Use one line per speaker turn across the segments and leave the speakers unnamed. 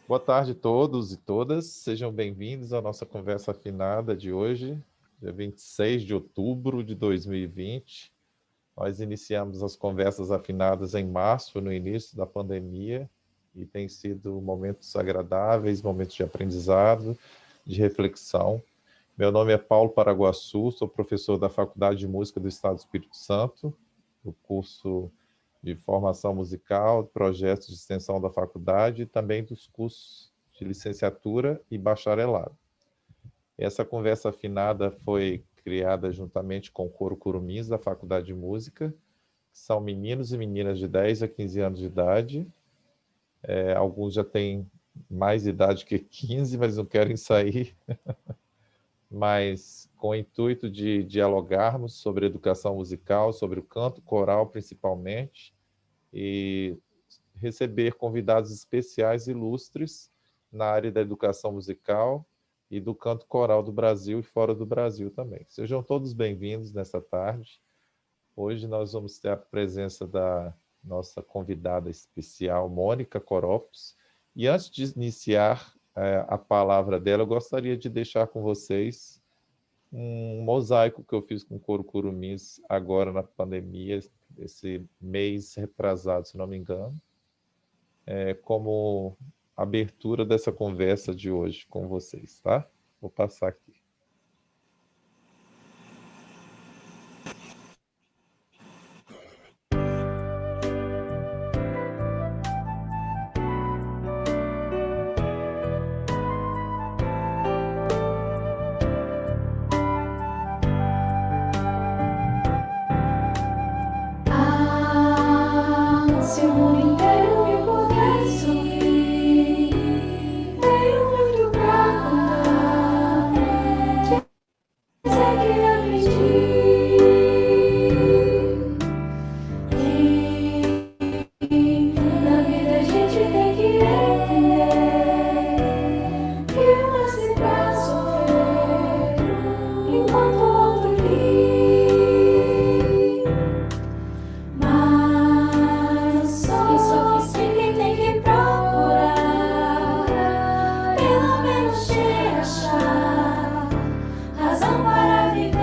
Boa tarde a todos e todas, sejam bem-vindos à nossa conversa afinada de hoje, dia 26 de outubro de 2020. Nós iniciamos as conversas afinadas em março, no início da pandemia, e tem sido momentos agradáveis, momentos de aprendizado, de reflexão. Meu nome é Paulo Paraguaçu, sou professor da Faculdade de Música do Estado do Espírito Santo, do curso de formação musical, projetos de extensão da faculdade e também dos cursos de licenciatura e bacharelado. Essa conversa afinada foi criada juntamente com o Coro Curumins da Faculdade de Música, que são meninos e meninas de 10 a 15 anos de idade. Alguns já têm mais idade que 15, mas não querem sair. Mas com o intuito de dialogarmos sobre educação musical, sobre o canto coral principalmente, e receber convidados especiais ilustres na área da educação musical e do canto coral do Brasil e fora do Brasil também. Sejam todos bem-vindos nessa tarde. Hoje nós vamos ter a presença da nossa convidada especial, Mônica Coropos. E antes de iniciar a palavra dela, eu gostaria de deixar com vocês um mosaico que eu fiz com o Coro Curumins agora na pandemia, esse mês retrasado, se não me engano, como abertura dessa conversa de hoje com vocês, tá? Vou passar aqui.
Se o mundo inteiro me pudesse ouvir, tenho muito pra contar. Dizer que aprendi. Na vida a gente tem que entender que eu nasci pra sofrer, enquanto o outro ri. Mas quem sofre sempre tem que procurar, pelo menos te achar razão para viver.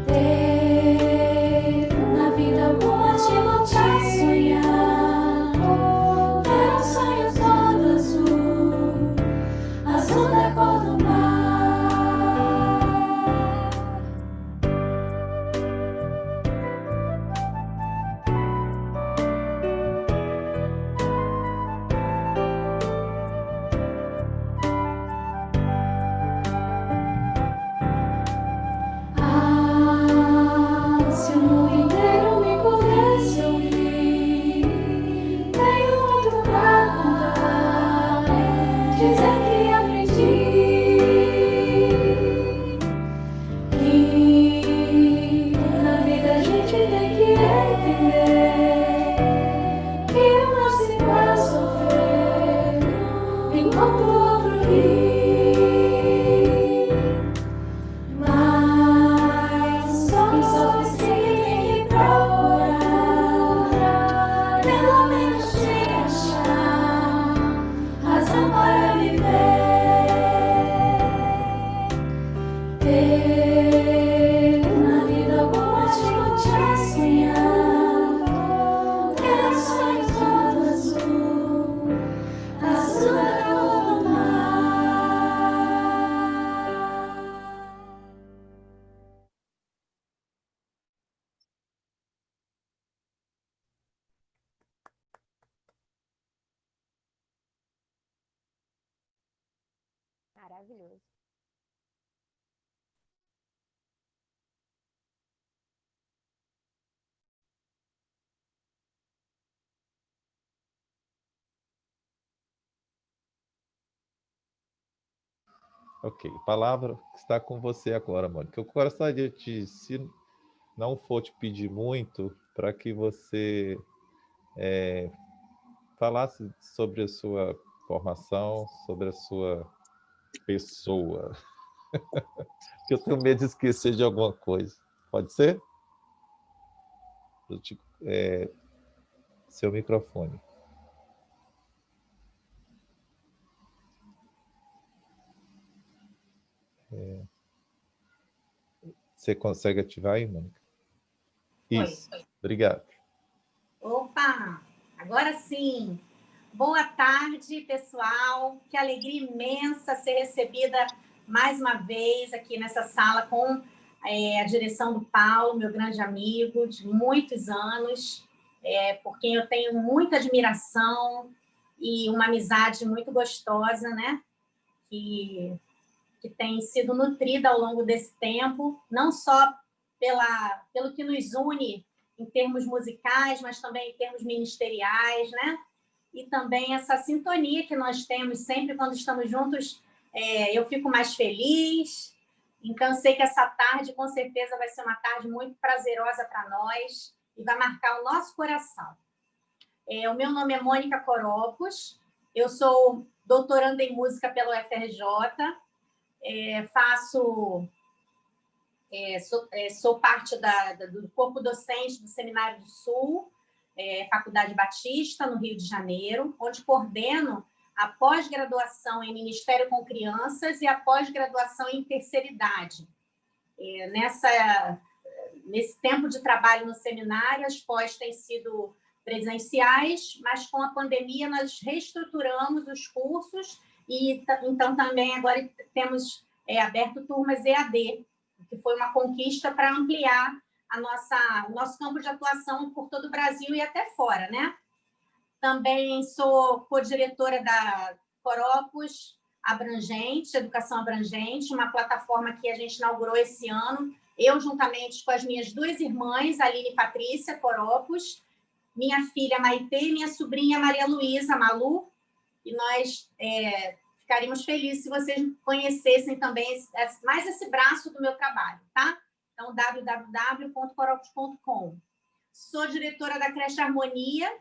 Ter na vida algum motivo pra sonhar, ter um sonho todo azul, azul da cor do mar. Se o mundo inteiro me pudesse ouvir, tenho muito pra contar. Dizer que aprendi. E na vida a gente tem que entender que eu nasci pra sofrer, enquanto o outro ri. Mas quem sofre sempre tem que procurar, pelo menos te achar razão para viver. Ter na vida algum motivo pra sonhar, ter um sonho todo azul, azul da cor do mar.
Maravilhoso.
Ok, a palavra está com você agora, Mônica. Eu gostaria de, se não for te pedir muito, para que você falasse sobre a sua formação, sobre a sua pessoa. Porque eu tenho medo de esquecer de alguma coisa. Pode ser? Eu te- Seu microfone. Você consegue ativar aí, Mônica? Isso,
Oi.
Obrigado.
Opa, agora sim. Boa tarde, pessoal. Que alegria imensa ser recebida mais uma vez aqui nessa sala com a direção do Paulo, meu grande amigo de muitos anos, por quem eu tenho muita admiração e uma amizade muito gostosa, né? Que tem sido nutrida ao longo desse tempo, não só pelo que nos une em termos musicais, mas também em termos ministeriais, né? E também essa sintonia que nós temos sempre quando estamos juntos, eu fico mais feliz. Então, eu sei que essa tarde, com certeza, vai ser uma tarde muito prazerosa para nós e vai marcar o nosso coração. O meu nome é Mônica Coropos, eu sou doutoranda em música pelo UFRJ, sou parte do corpo docente do Seminário do Sul, Faculdade Batista, no Rio de Janeiro, onde coordeno a pós-graduação em Ministério com Crianças e a pós-graduação em Terceira Idade. Nesse tempo de trabalho no seminário, as pós têm sido presenciais, mas com a pandemia nós reestruturamos os cursos e então também agora temos aberto turmas EAD, que foi uma conquista para ampliar o nosso campo de atuação por todo o Brasil e até fora, né? Também sou co-diretora da Coropos Abrangente, Educação Abrangente, uma plataforma que a gente inaugurou esse ano, eu juntamente com as minhas duas irmãs, Aline e Patrícia Coropos, minha filha Maitê e minha sobrinha Maria Luísa, Malu, e nós ficaríamos felizes se vocês conhecessem também mais esse braço do meu trabalho, tá? Então, www.coropos.com. Sou diretora da Creche Harmonia,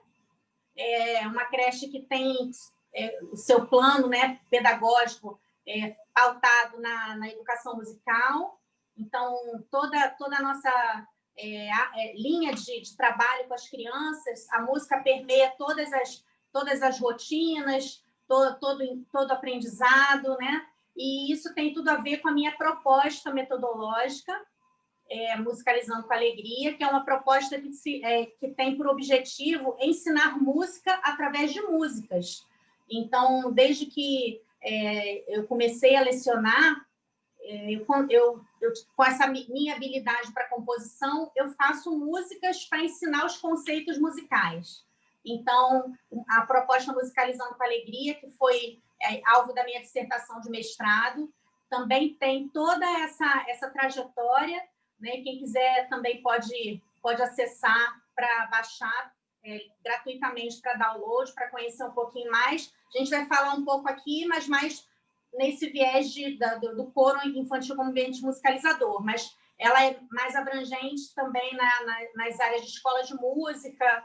uma creche que tem o seu plano, né, pedagógico pautado na educação musical. Então, toda a nossa linha de trabalho com as crianças, a música permeia todas as rotinas, todo aprendizado, né? E isso tem tudo a ver com a minha proposta metodológica, Musicalizando com Alegria, que é uma proposta que tem por objetivo ensinar música através de músicas. Então, desde que eu comecei a lecionar, com essa minha habilidade para composição, eu faço músicas para ensinar os conceitos musicais. Então, a proposta Musicalizando com Alegria, que foi alvo da minha dissertação de mestrado, também tem toda essa trajetória, né? Quem quiser também pode acessar para baixar gratuitamente para download, para conhecer um pouquinho mais. A gente vai falar um pouco aqui, mas mais nesse viés do coro infantil como ambiente musicalizador, mas ela é mais abrangente também nas áreas de escola de música,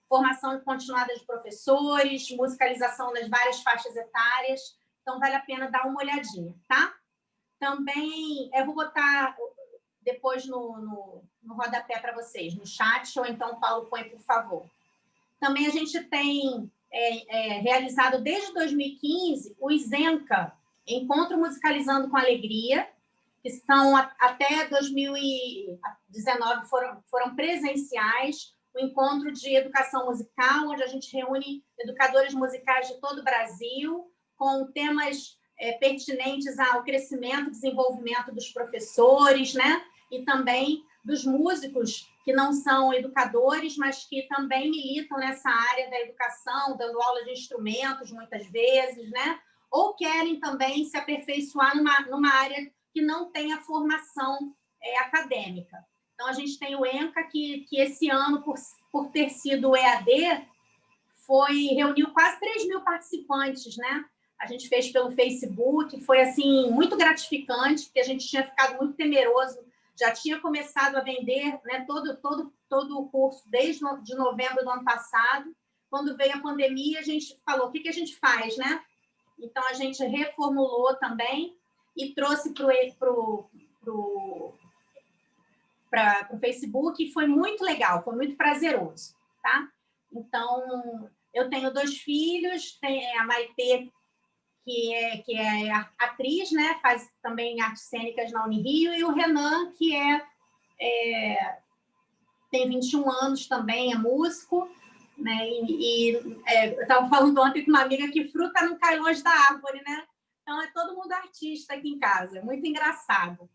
formação continuada de professores, musicalização nas várias faixas etárias. Então, vale a pena dar uma olhadinha, tá? Também, eu vou botar depois no rodapé para vocês, no chat, ou então o Paulo põe, por favor. Também a gente tem realizado desde 2015 o ISENCA, Encontro Musicalizando com Alegria, que estão até 2019 foram presenciais, o encontro de educação musical, onde a gente reúne educadores musicais de todo o Brasil, com temas pertinentes ao crescimento e desenvolvimento dos professores, né? E também dos músicos que não são educadores, mas que também militam nessa área da educação, dando aula de instrumentos, muitas vezes, né? Ou querem também se aperfeiçoar numa área que não tem a formação acadêmica. Então, a gente tem o ENCA, que esse ano, por ter sido EAD, reuniu quase 3.000 participantes, né? A gente fez pelo Facebook, foi assim muito gratificante, porque a gente tinha ficado muito temeroso, já tinha começado a vender, né, todo o curso desde de novembro do ano passado. Quando veio a pandemia, a gente falou, o que a gente faz, né? Então, a gente reformulou também e trouxe para o Facebook, e foi muito legal, foi muito prazeroso, tá? Então, eu tenho 2 filhos, a Maitê que é atriz, né? Faz também artes cênicas na Unirio, e o Renan, que tem 21 anos também, é músico, né? Eu estava falando ontem com uma amiga que fruta não cai longe da árvore, né? Então, é todo mundo artista aqui em casa, é muito engraçado,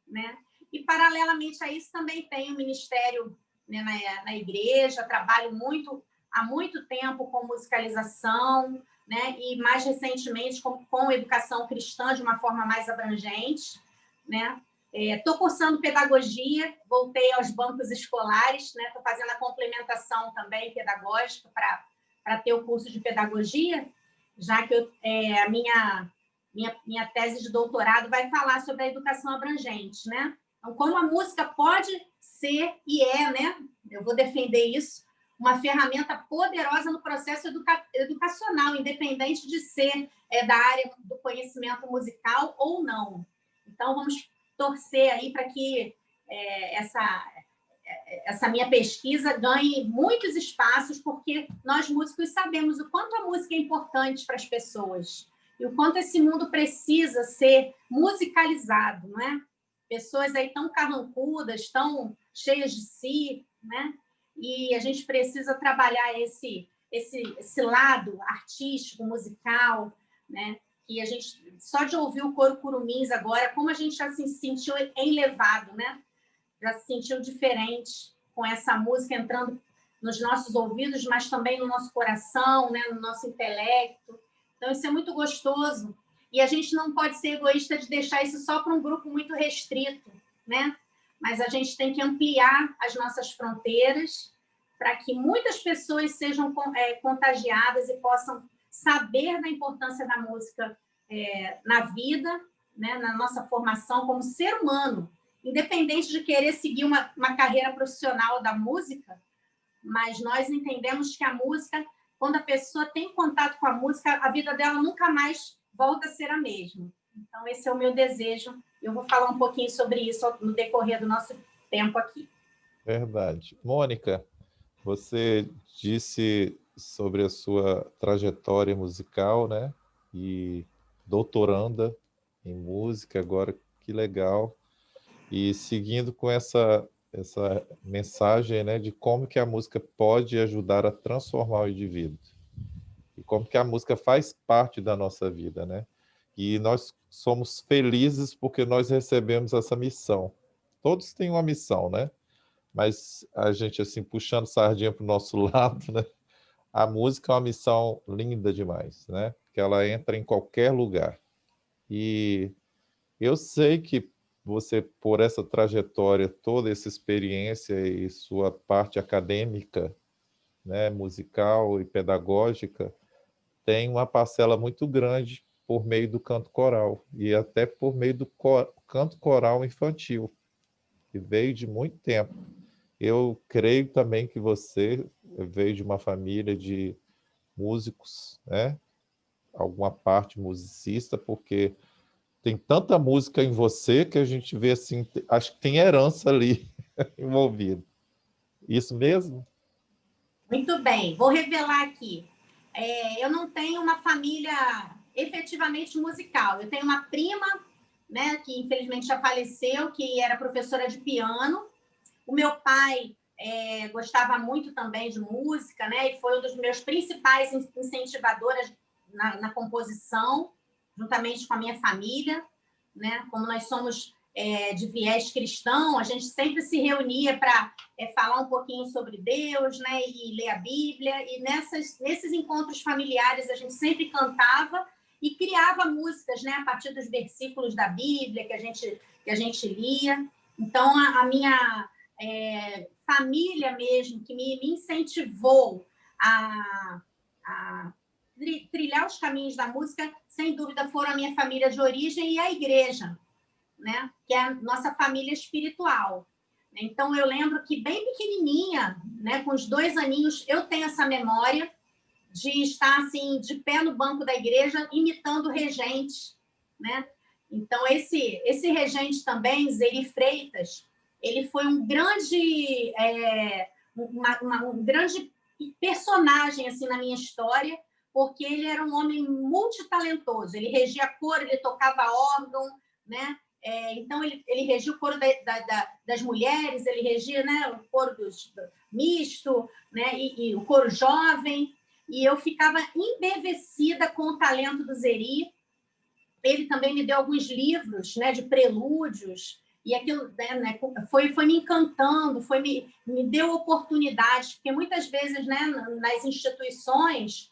né? E, paralelamente a isso, também tem o ministério, né, na igreja, trabalho há muito tempo com musicalização, né? E, mais recentemente, com educação cristã de uma forma mais abrangente, né? Estou cursando pedagogia, voltei aos bancos escolares, né? Estou fazendo a complementação também pedagógica para ter o curso de pedagogia, já que a minha tese de doutorado vai falar sobre a educação abrangente, né? Então, como a música pode ser e né? Eu vou defender isso, uma ferramenta poderosa no processo educacional, independente de ser da área do conhecimento musical ou não. Então, vamos torcer aí para que essa minha pesquisa ganhe muitos espaços, porque nós músicos sabemos o quanto a música é importante para as pessoas e o quanto esse mundo precisa ser musicalizado, não é? Pessoas aí tão carrancudas, tão cheias de si, né? E a gente precisa trabalhar esse lado artístico, musical, né? E a gente, só de ouvir o coro Curumins agora, como a gente já se sentiu enlevado, né? Já se sentiu diferente com essa música entrando nos nossos ouvidos, mas também no nosso coração, né? No nosso intelecto. Então, isso é muito gostoso. E a gente não pode ser egoísta de deixar isso só para um grupo muito restrito, né? Mas a gente tem que ampliar as nossas fronteiras para que muitas pessoas sejam contagiadas e possam saber da importância da música na vida, né? Na nossa formação como ser humano, independente de querer seguir uma carreira profissional da música, mas nós entendemos que a música, quando a pessoa tem contato com a música, a vida dela nunca mais volta a ser a mesma. Então, esse é o meu desejo. Eu vou falar um pouquinho sobre isso no decorrer do nosso tempo aqui.
Verdade. Mônica, você disse sobre a sua trajetória musical, né? E doutoranda em música agora, que legal. E seguindo com essa mensagem, né, de como que a música pode ajudar a transformar o indivíduo. E como que a música faz parte da nossa vida, né? E nós somos felizes porque nós recebemos essa missão. Todos têm uma missão, né? Mas a gente, assim, puxando sardinha para o nosso lado, né? A música é uma missão linda demais, né? Porque ela entra em qualquer lugar. E eu sei que você, por essa trajetória, toda essa experiência e sua parte acadêmica, né, musical e pedagógica, tem uma parcela muito grande por meio do canto coral e até por meio do canto coral infantil, que veio de muito tempo. Eu creio também que você veio de uma família de músicos, né? Alguma parte musicista, porque tem tanta música em você que a gente vê assim, acho que tem herança ali envolvida. Isso mesmo?
Muito bem, vou revelar aqui. Eu não tenho uma família efetivamente musical. Eu tenho uma prima, né, que infelizmente já faleceu, que era professora de piano. O meu pai gostava muito também de música, né, e foi um dos meus principais incentivadores na composição, juntamente com a minha família, né? Como nós somos de viés cristão, a gente sempre se reunia para falar um pouquinho sobre Deus, né? E ler a Bíblia, e nesses encontros familiares a gente sempre cantava e criava músicas, né? A partir dos versículos da Bíblia que a gente lia. Então, a minha família mesmo, que me incentivou a trilhar os caminhos da música, sem dúvida, foram a minha família de origem e a igreja, né? Que é a nossa família espiritual. Então, eu lembro que bem pequenininha, né, com os 2 aninhos, eu tenho essa memória de estar assim, de pé no banco da igreja, imitando o regente, né? Então, esse regente também, Zeri Freitas, ele foi um grande, um grande personagem assim, na minha história, porque ele era um homem multitalentoso. Ele regia coro, ele tocava órgão, né? Então, ele regia o coro das mulheres, ele regia, né, o coro misto, né, e o coro jovem. E eu ficava embevecida com o talento do Zeri. Ele também me deu alguns livros, né, de prelúdios, e aquilo, né, foi me encantando, me deu oportunidades, porque muitas vezes, né, nas instituições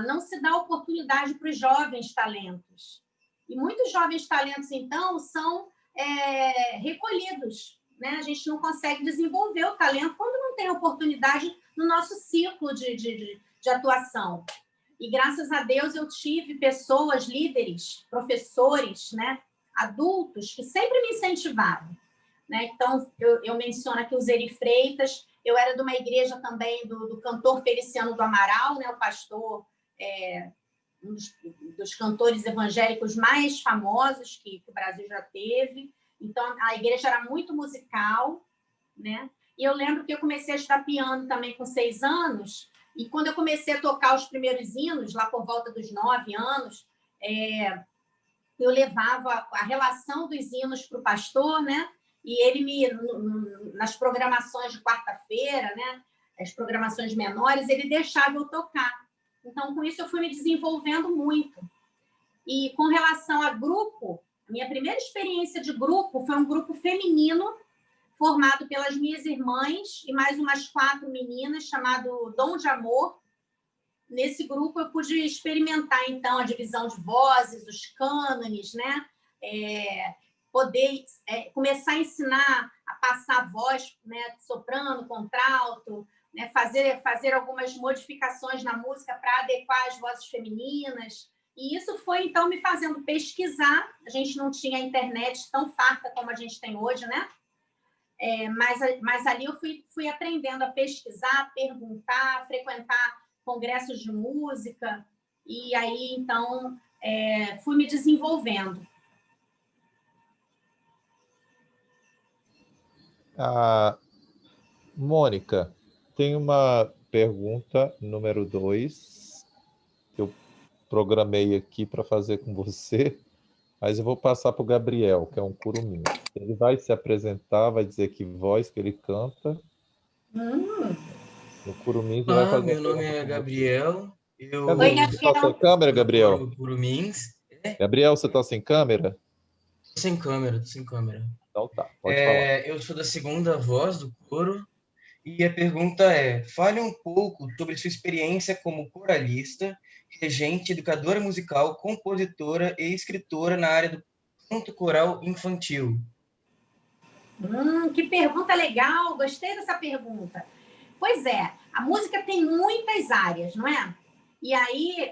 não se dá oportunidade para os jovens talentos. E muitos jovens talentos, então, são recolhidos, né? A gente não consegue desenvolver o talento quando não tem oportunidade no nosso ciclo de atuação. E, graças a Deus, eu tive pessoas, líderes, professores, né, adultos, que sempre me incentivavam. Né? Então, eu menciono aqui o Zeri Freitas. Eu era de uma igreja também do cantor Feliciano do Amaral, né, o pastor, um dos cantores evangélicos mais famosos que o Brasil já teve. Então, a igreja era muito musical, né? E eu lembro que eu comecei a estudar piano também com 6 anos, e quando eu comecei a tocar os primeiros hinos, lá por volta dos 9 anos, eu levava a relação dos hinos para o pastor, né? E ele nas programações de quarta-feira, né? As programações menores, ele deixava eu tocar. Então, com isso, eu fui me desenvolvendo muito. E com relação a grupo, minha primeira experiência de grupo foi um grupo feminino formado pelas minhas irmãs e mais umas 4 meninas, chamado Dom de Amor. Nesse grupo, eu pude experimentar, então, a divisão de vozes, os cânones, né? Poder começar a ensinar a passar a voz, né? Soprano, contralto, né? Fazer algumas modificações na música para adequar as vozes femininas. E isso foi, então, me fazendo pesquisar. A gente não tinha internet tão farta como a gente tem hoje, né? Mas ali eu fui aprendendo a pesquisar, perguntar, frequentar congressos de música, e aí, então, fui me desenvolvendo.
Mônica, tem uma pergunta número 2 que eu programei aqui para fazer com você, mas eu vou passar para o Gabriel, que é um curumim. Ele vai se apresentar, vai dizer que voz que ele canta. No curumins ele vai
Olá,
fazer
meu nome é Gabriel. Eu
Oi,
Gabriel.
você está sem câmera, Gabriel?
do Curumins.
Gabriel, você está sem câmera?
Tô sem câmera, tô sem câmera.
Então tá, pode falar.
Eu sou da segunda voz do coro e a pergunta é: fale um pouco sobre sua experiência como coralista, regente, educadora musical, compositora e escritora na área do canto coral infantil.
Que pergunta legal, gostei dessa pergunta. Pois é, a música tem muitas áreas, não é? E aí,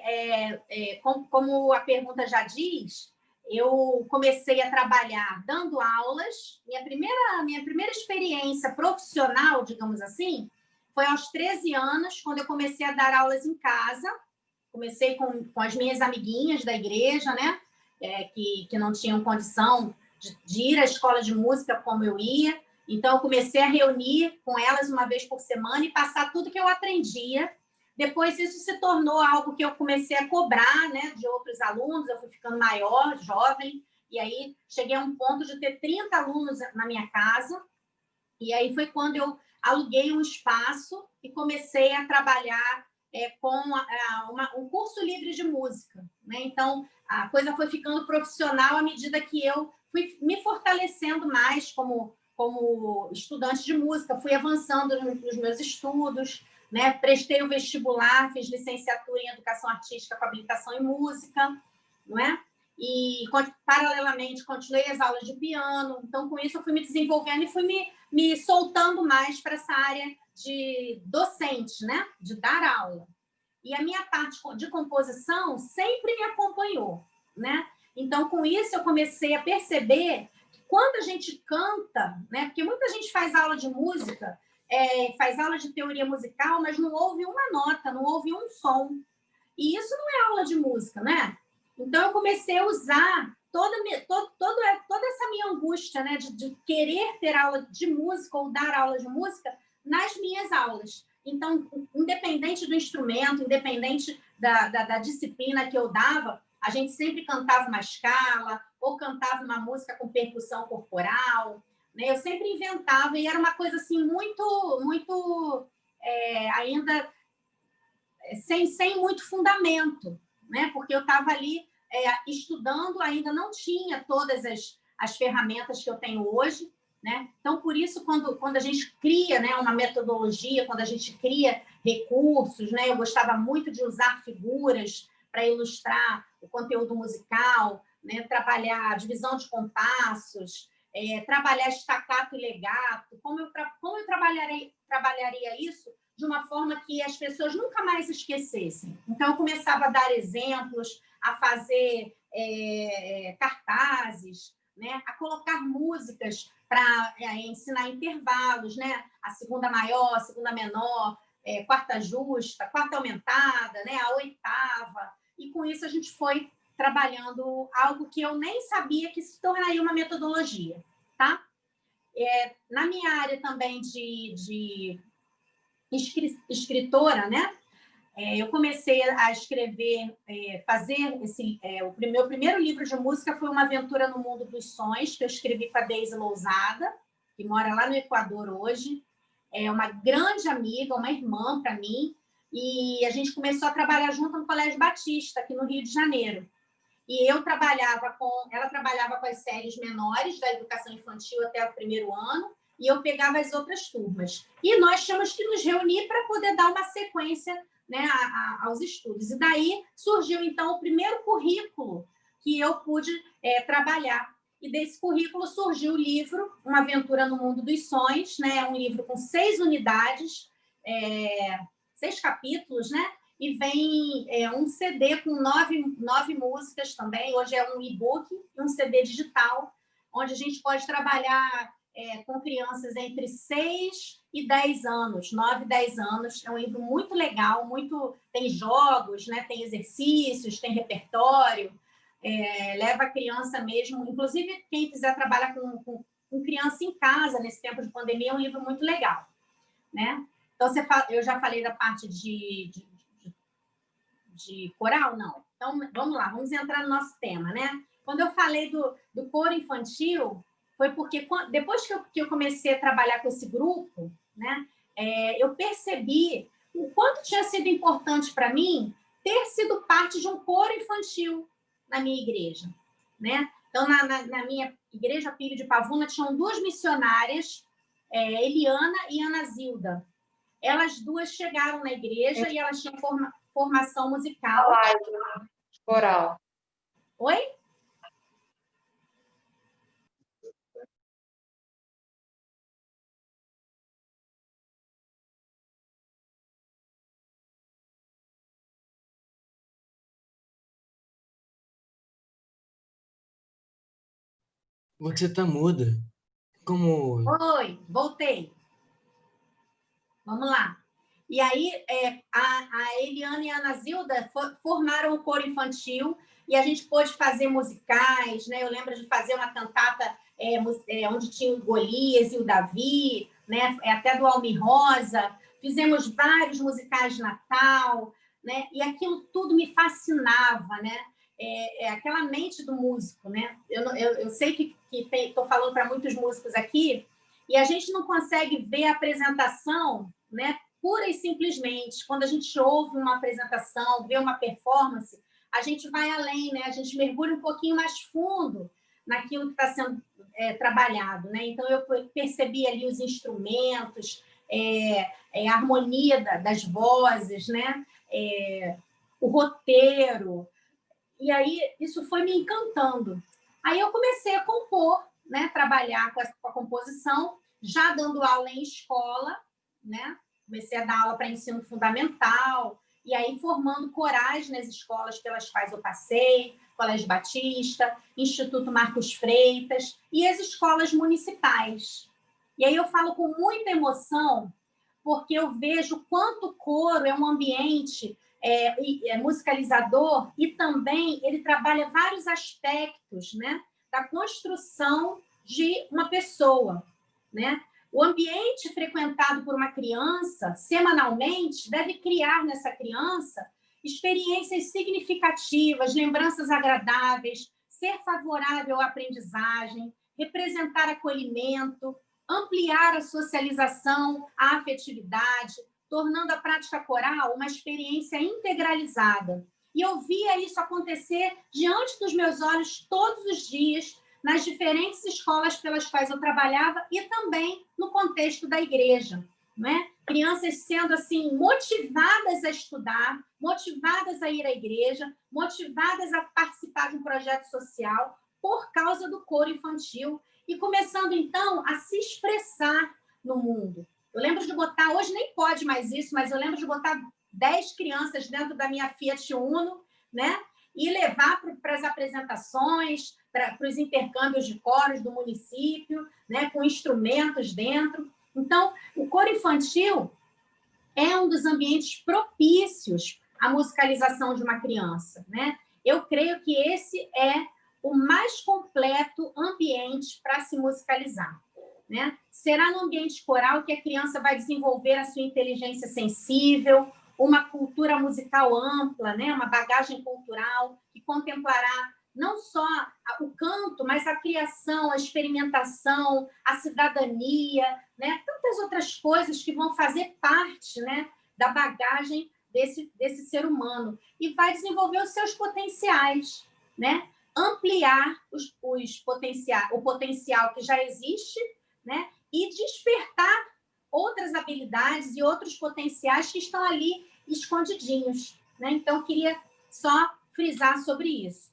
como a pergunta já diz, eu comecei a trabalhar dando aulas. Minha primeira experiência profissional, digamos assim, foi aos 13 anos, quando eu comecei a dar aulas em casa. Comecei com as minhas amiguinhas da igreja, né? Que não tinham condição de ir à escola de música como eu ia. Então, eu comecei a reunir com elas uma vez por semana e passar tudo que eu aprendia. Depois, isso se tornou algo que eu comecei a cobrar, né, de outros alunos. Eu fui ficando maior, jovem, e aí cheguei a um ponto de ter 30 alunos na minha casa. E aí foi quando eu aluguei um espaço e comecei a trabalhar com um curso livre de música, né? Então, a coisa foi ficando profissional à medida que eu fui me fortalecendo mais como estudante de música, fui avançando nos meus estudos, né? Prestei o vestibular, fiz licenciatura em Educação Artística com habilitação em música, não é? E, paralelamente, continuei as aulas de piano. Então, com isso, eu fui me desenvolvendo e fui me soltando mais para essa área de docente, né? De dar aula. E a minha parte de composição sempre me acompanhou, né? Então, com isso, eu comecei a perceber que quando a gente canta, né? Porque muita gente faz aula de música, faz aula de teoria musical, mas não ouve uma nota, não ouve um som. E isso não é aula de música, né? Então, eu comecei a usar toda essa minha angústia, né? De querer ter aula de música ou dar aula de música nas minhas aulas. Então, independente do instrumento, independente da disciplina que eu dava, a gente sempre cantava uma escala ou cantava uma música com percussão corporal, né? Eu sempre inventava e era uma coisa assim muito ainda sem muito fundamento, né? Porque eu estava ali estudando, ainda não tinha todas as ferramentas que eu tenho hoje, né? Então, por isso, quando a gente cria, né, uma metodologia, quando a gente cria recursos, né? Eu gostava muito de usar figuras para ilustrar o conteúdo musical, né? Trabalhar divisão de compassos, trabalhar staccato e legato, como eu trabalharia isso de uma forma que as pessoas nunca mais esquecessem. Então, eu começava a dar exemplos, a fazer cartazes, né? A colocar músicas para ensinar intervalos, né? A segunda maior, a segunda menor, quarta justa, quarta aumentada, né? A oitava. E, com isso, a gente foi trabalhando algo que eu nem sabia que se tornaria uma metodologia, tá? Na minha área também de escritora, né? Eu comecei a escrever, fazer o meu primeiro livro de música foi Uma Aventura no Mundo dos Sonhos, que eu escrevi com a Deise Lousada, que mora lá no Equador hoje. É uma grande amiga, uma irmã para mim, e a gente começou a trabalhar junto no Colégio Batista, aqui no Rio de Janeiro. E ela trabalhava com as séries menores da educação infantil até o primeiro ano, e eu pegava as outras turmas. E nós tínhamos que nos reunir para poder dar uma sequência, né, aos estudos. E daí surgiu, então, o primeiro currículo que eu pude trabalhar. E desse currículo surgiu o livro Uma Aventura no Mundo dos Sonhos, né? Um livro com 6 unidades, 6 capítulos, né? E vem um CD com 9 músicas também. Hoje é um e-book e um CD digital, onde a gente pode trabalhar com crianças entre 6 e 10 anos, 9 e 10 anos. É um livro muito legal, tem jogos, né? Tem exercícios, tem repertório, leva a criança mesmo. Inclusive, quem quiser trabalhar com criança em casa, nesse tempo de pandemia, é um livro muito legal, né? Então, eu já falei da parte de coral? Não. Então, vamos lá, vamos entrar no nosso tema, né? Quando eu falei do coro infantil, foi porque depois que eu comecei a trabalhar com esse grupo, né, eu percebi o quanto tinha sido importante para mim ter sido parte de um coro infantil na minha igreja, né? Então, na minha igreja Pílio de Pavuna, tinham 2 missionárias, Eliana e Ana Zilda. Elas 2 chegaram na igreja e elas tinham formação musical.
Coral.
Oi?
Você tá muda. Como...
Oi, voltei. Vamos lá. E aí, a Eliana e a Ana Zilda formaram o coro infantil e a gente pôde fazer musicais, né? Eu lembro de fazer uma cantata onde tinha o Golias e o Davi, né? Até do Almir Rosa. Fizemos vários musicais de Natal, né? E aquilo tudo me fascinava, né? Aquela mente do músico, né? Eu sei que estou falando para muitos músicos aqui, e a gente não consegue ver a apresentação, né, pura e simplesmente. Quando a gente ouve uma apresentação, vê uma performance, a gente vai além, né? A gente mergulha um pouquinho mais fundo naquilo que está sendo trabalhado, né? Então, eu percebi ali os instrumentos, a harmonia das vozes, né? O roteiro. E aí, isso foi me encantando. Aí eu comecei a compor, né? Trabalhar com a composição, já dando aula em escola, né? Comecei a dar aula para ensino fundamental, e aí formando corais nas escolas pelas quais eu passei, Colégio Batista, Instituto Marcos Freitas e as escolas municipais. E aí eu falo com muita emoção, porque eu vejo quanto o coro é um ambiente musicalizador e também ele trabalha vários aspectos, né, da construção de uma pessoa, né? O ambiente frequentado por uma criança, semanalmente, deve criar nessa criança experiências significativas, lembranças agradáveis, ser favorável à aprendizagem, representar acolhimento, ampliar a socialização, a afetividade, tornando a prática coral uma experiência integralizada. E eu via isso acontecer diante dos meus olhos todos os dias, nas diferentes escolas pelas quais eu trabalhava e também no contexto da igreja, né? Crianças sendo assim motivadas a estudar, motivadas a ir à igreja, motivadas a participar de um projeto social por causa do coro infantil e começando então a se expressar no mundo. Eu lembro de botar, hoje nem pode mais isso, mas eu lembro de botar 10 crianças dentro da minha Fiat Uno, né? E levar para as apresentações, para os intercâmbios de coros do município, né? Com instrumentos dentro. Então, o coro infantil é um dos ambientes propícios à musicalização de uma criança, né? Eu creio que esse é o mais completo ambiente para se musicalizar, né? Será no ambiente coral que a criança vai desenvolver a sua inteligência sensível, uma cultura musical ampla, né? Uma bagagem cultural que contemplará não só o canto, mas a criação, a experimentação, a cidadania, né? Tantas outras coisas que vão fazer parte, né? Da bagagem desse ser humano. E vai desenvolver os seus potenciais, né? Ampliar o potencial que já existe, né? E despertar outras habilidades e outros potenciais que estão ali escondidinhos, né? Então, eu queria só frisar sobre isso.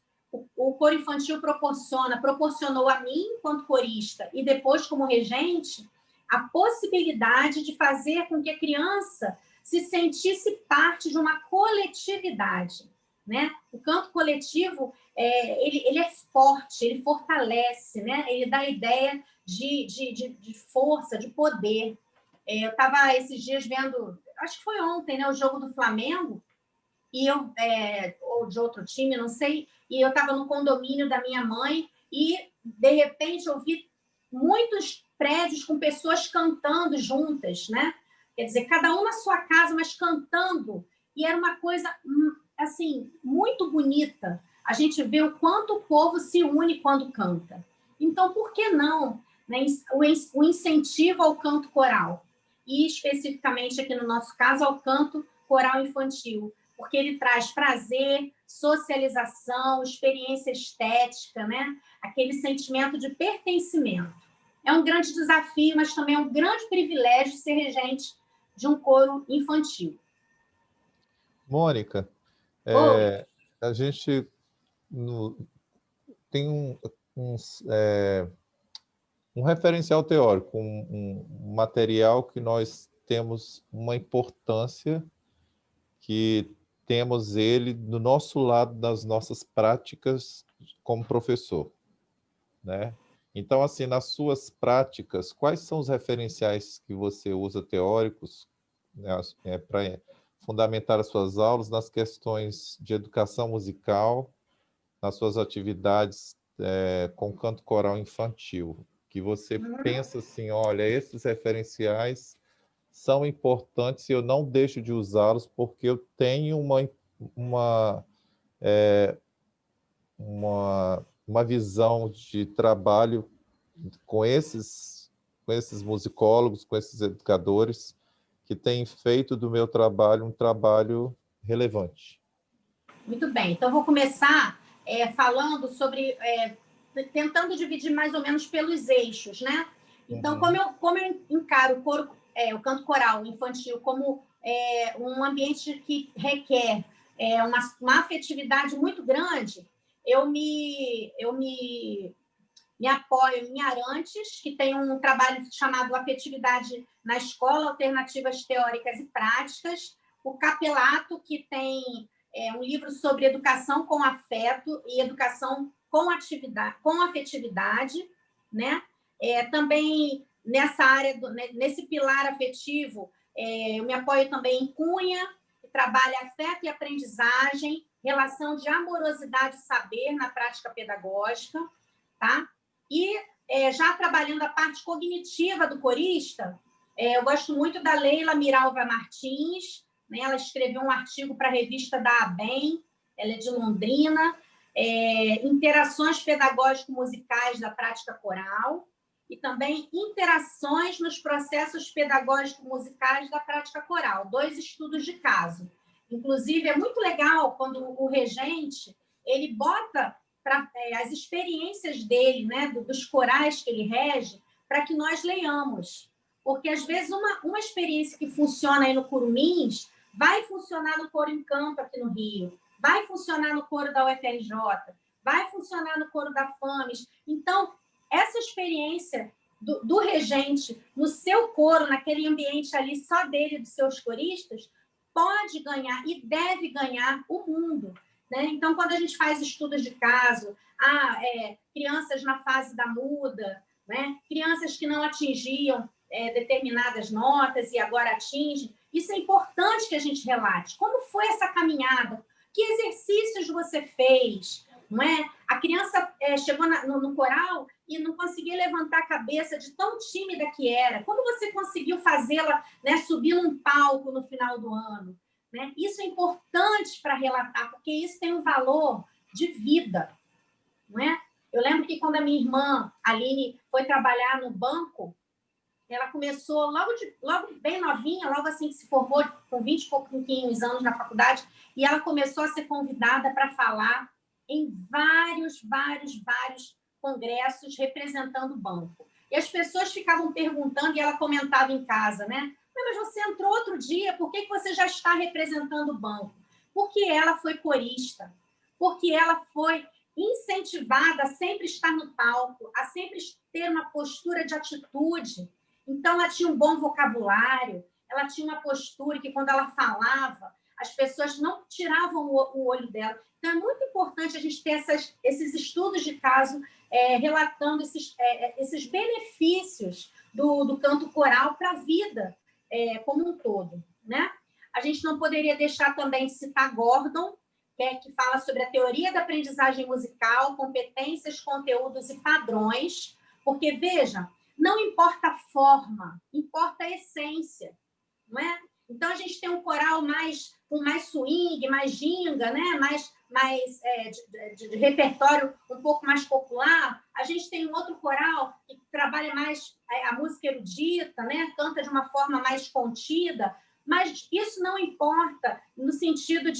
O coro infantil proporcionou a mim, enquanto corista, e depois como regente, a possibilidade de fazer com que a criança se sentisse parte de uma coletividade, né? O canto coletivo, ele é forte, ele fortalece, né? Ele dá a ideia de força, de poder. Eu estava esses dias vendo, acho que foi ontem, né, o jogo do Flamengo, e ou de outro time, não sei, e eu estava no condomínio da minha mãe e, de repente, eu vi muitos prédios com pessoas cantando juntas, né? Quer dizer, cada um na sua casa, mas cantando, e era uma coisa, assim, muito bonita. A gente vê o quanto o povo se une quando canta. Então, por que não, né, o incentivo ao canto coral? E, especificamente, aqui no nosso caso, ao canto coral infantil, porque ele traz prazer, socialização, experiência estética, né? Aquele sentimento de pertencimento. É um grande desafio, mas também é um grande privilégio ser regente de um coro infantil.
Mônica,
Oi.
a gente tem um referencial teórico, um material que nós temos uma importância, que temos ele do nosso lado das nossas práticas como professor, né? Então, assim, nas suas práticas, quais são os referenciais que você usa teóricos, né, para fundamentar as suas aulas nas questões de educação musical, nas suas atividades com canto coral infantil? Que você pensa assim, olha, esses referenciais são importantes e eu não deixo de usá-los porque eu tenho uma visão de trabalho com esses musicólogos, com esses educadores, que têm feito do meu trabalho um trabalho relevante.
Muito bem. Então, vou começar falando sobre... tentando dividir mais ou menos pelos eixos, né? Então, como eu encaro o canto coral infantil como um ambiente que requer uma afetividade muito grande, eu me apoio em Arantes, que tem um trabalho chamado Afetividade na Escola, Alternativas Teóricas e Práticas, o Capelato, que tem um livro sobre educação com afeto e educação com afetividade, né? Também nessa área, nesse pilar afetivo, eu me apoio também em Cunha, que trabalha afeto e aprendizagem, relação de amorosidade e saber na prática pedagógica, tá? E já trabalhando a parte cognitiva do corista, eu gosto muito da Leila Miralva Martins, né? Ela escreveu um artigo para a revista da ABEM, ela é de Londrina, interações pedagógico-musicais da prática coral e também interações nos processos pedagógico-musicais da prática coral, 2 estudos de caso. Inclusive, é muito legal quando o regente ele bota as experiências dele, né, dos corais que ele rege, para que nós leiamos. Porque, às vezes, uma experiência que funciona aí no Curumins vai funcionar no Coro Encanto aqui no Rio, vai funcionar no coro da UFRJ, vai funcionar no coro da FAMES. Então, essa experiência do regente no seu coro, naquele ambiente ali só dele e dos seus coristas, pode ganhar e deve ganhar o mundo. Né? Então, quando a gente faz estudos de caso, crianças na fase da muda, né? Crianças que não atingiam determinadas notas e agora atingem, isso é importante que a gente relate. Como foi essa caminhada? Que exercícios você fez? Não é? A criança chegou no coral e não conseguia levantar a cabeça de tão tímida que era. Como você conseguiu fazê-la, né, subir num palco no final do ano? Né? Isso é importante para relatar, porque isso tem um valor de vida. Não é? Eu lembro que quando a minha irmã, Aline, foi trabalhar no banco, ela começou logo bem novinha, logo assim que se formou, com 20 e pouquinhos anos na faculdade, e ela começou a ser convidada para falar em vários congressos representando o banco. E as pessoas ficavam perguntando, e ela comentava em casa, né? Mas você entrou outro dia, por que você já está representando o banco? Porque ela foi corista, porque ela foi incentivada a sempre estar no palco, a sempre ter uma postura de atitude. Então, ela tinha um bom vocabulário, ela tinha uma postura que, quando ela falava, as pessoas não tiravam o olho dela. Então, é muito importante a gente ter esses estudos de caso relatando esses benefícios do canto coral para a vida como um todo. Né? A gente não poderia deixar também de citar Gordon, que fala sobre a teoria da aprendizagem musical, competências, conteúdos e padrões, porque, veja, não importa a forma, importa a essência, não é? Então, a gente tem um coral com mais swing, mais ginga, né? mais de repertório um pouco mais popular. A gente tem um outro coral que trabalha mais a música erudita, né? Canta de uma forma mais contida, mas isso não importa no sentido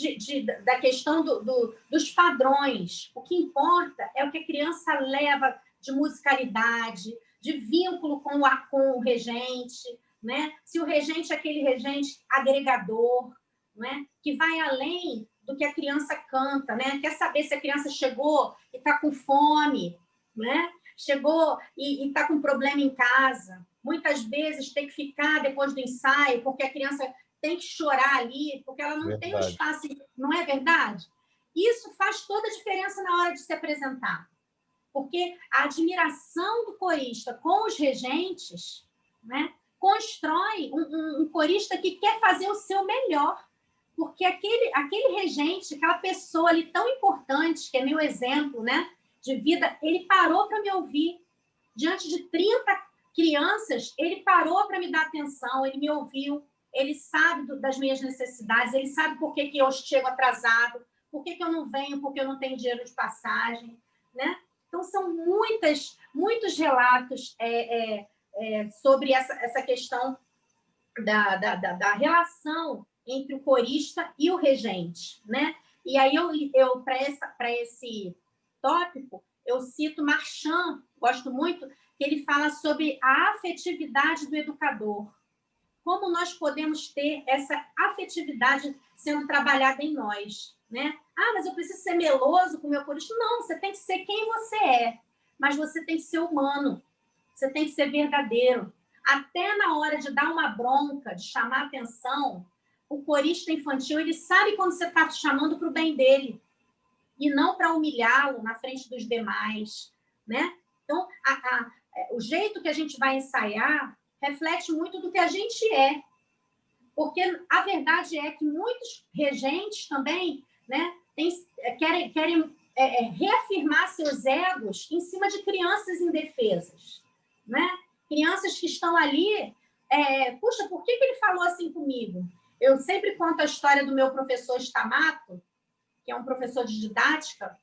da questão dos padrões. O que importa é o que a criança leva de musicalidade, de vínculo com o regente, né? Se o regente é aquele regente agregador, né? Que vai além do que a criança canta, né? Quer saber se a criança chegou e está com fome, né? Chegou e está com problema em casa. Muitas vezes tem que ficar depois do ensaio, porque a criança tem que chorar ali, porque ela não tem um espaço, não é verdade? Isso faz toda a diferença na hora de se apresentar. Porque a admiração do corista com os regentes, né, constrói um corista que quer fazer o seu melhor. Porque aquele regente, aquela pessoa ali tão importante, que é meu exemplo, né, de vida, ele parou para me ouvir. Diante de 30 crianças, ele parou para me dar atenção, ele me ouviu, ele sabe das minhas necessidades, ele sabe por que eu chego atrasado, por que eu não venho, porque eu não tenho dinheiro de passagem, né? Então, são muitos relatos sobre essa questão da relação entre o corista e o regente, né? E aí, para esse tópico, eu cito Marchand, gosto muito, que ele fala sobre a afetividade do educador. Como nós podemos ter essa afetividade sendo trabalhada em nós, né? Mas eu preciso ser meloso com o meu corista. Não, você tem que ser quem você é, mas você tem que ser humano, você tem que ser verdadeiro. Até na hora de dar uma bronca, de chamar atenção, o corista infantil, ele sabe quando você está chamando para o bem dele, e não para humilhá-lo na frente dos demais, né? Então, o jeito que a gente vai ensaiar reflete muito do que a gente é. Porque a verdade é que muitos regentes também, né, querem reafirmar seus egos em cima de crianças indefesas, né? Crianças que estão ali, puxa, por que ele falou assim comigo? Eu sempre conto a história do meu professor Stamato, que é um professor de didática.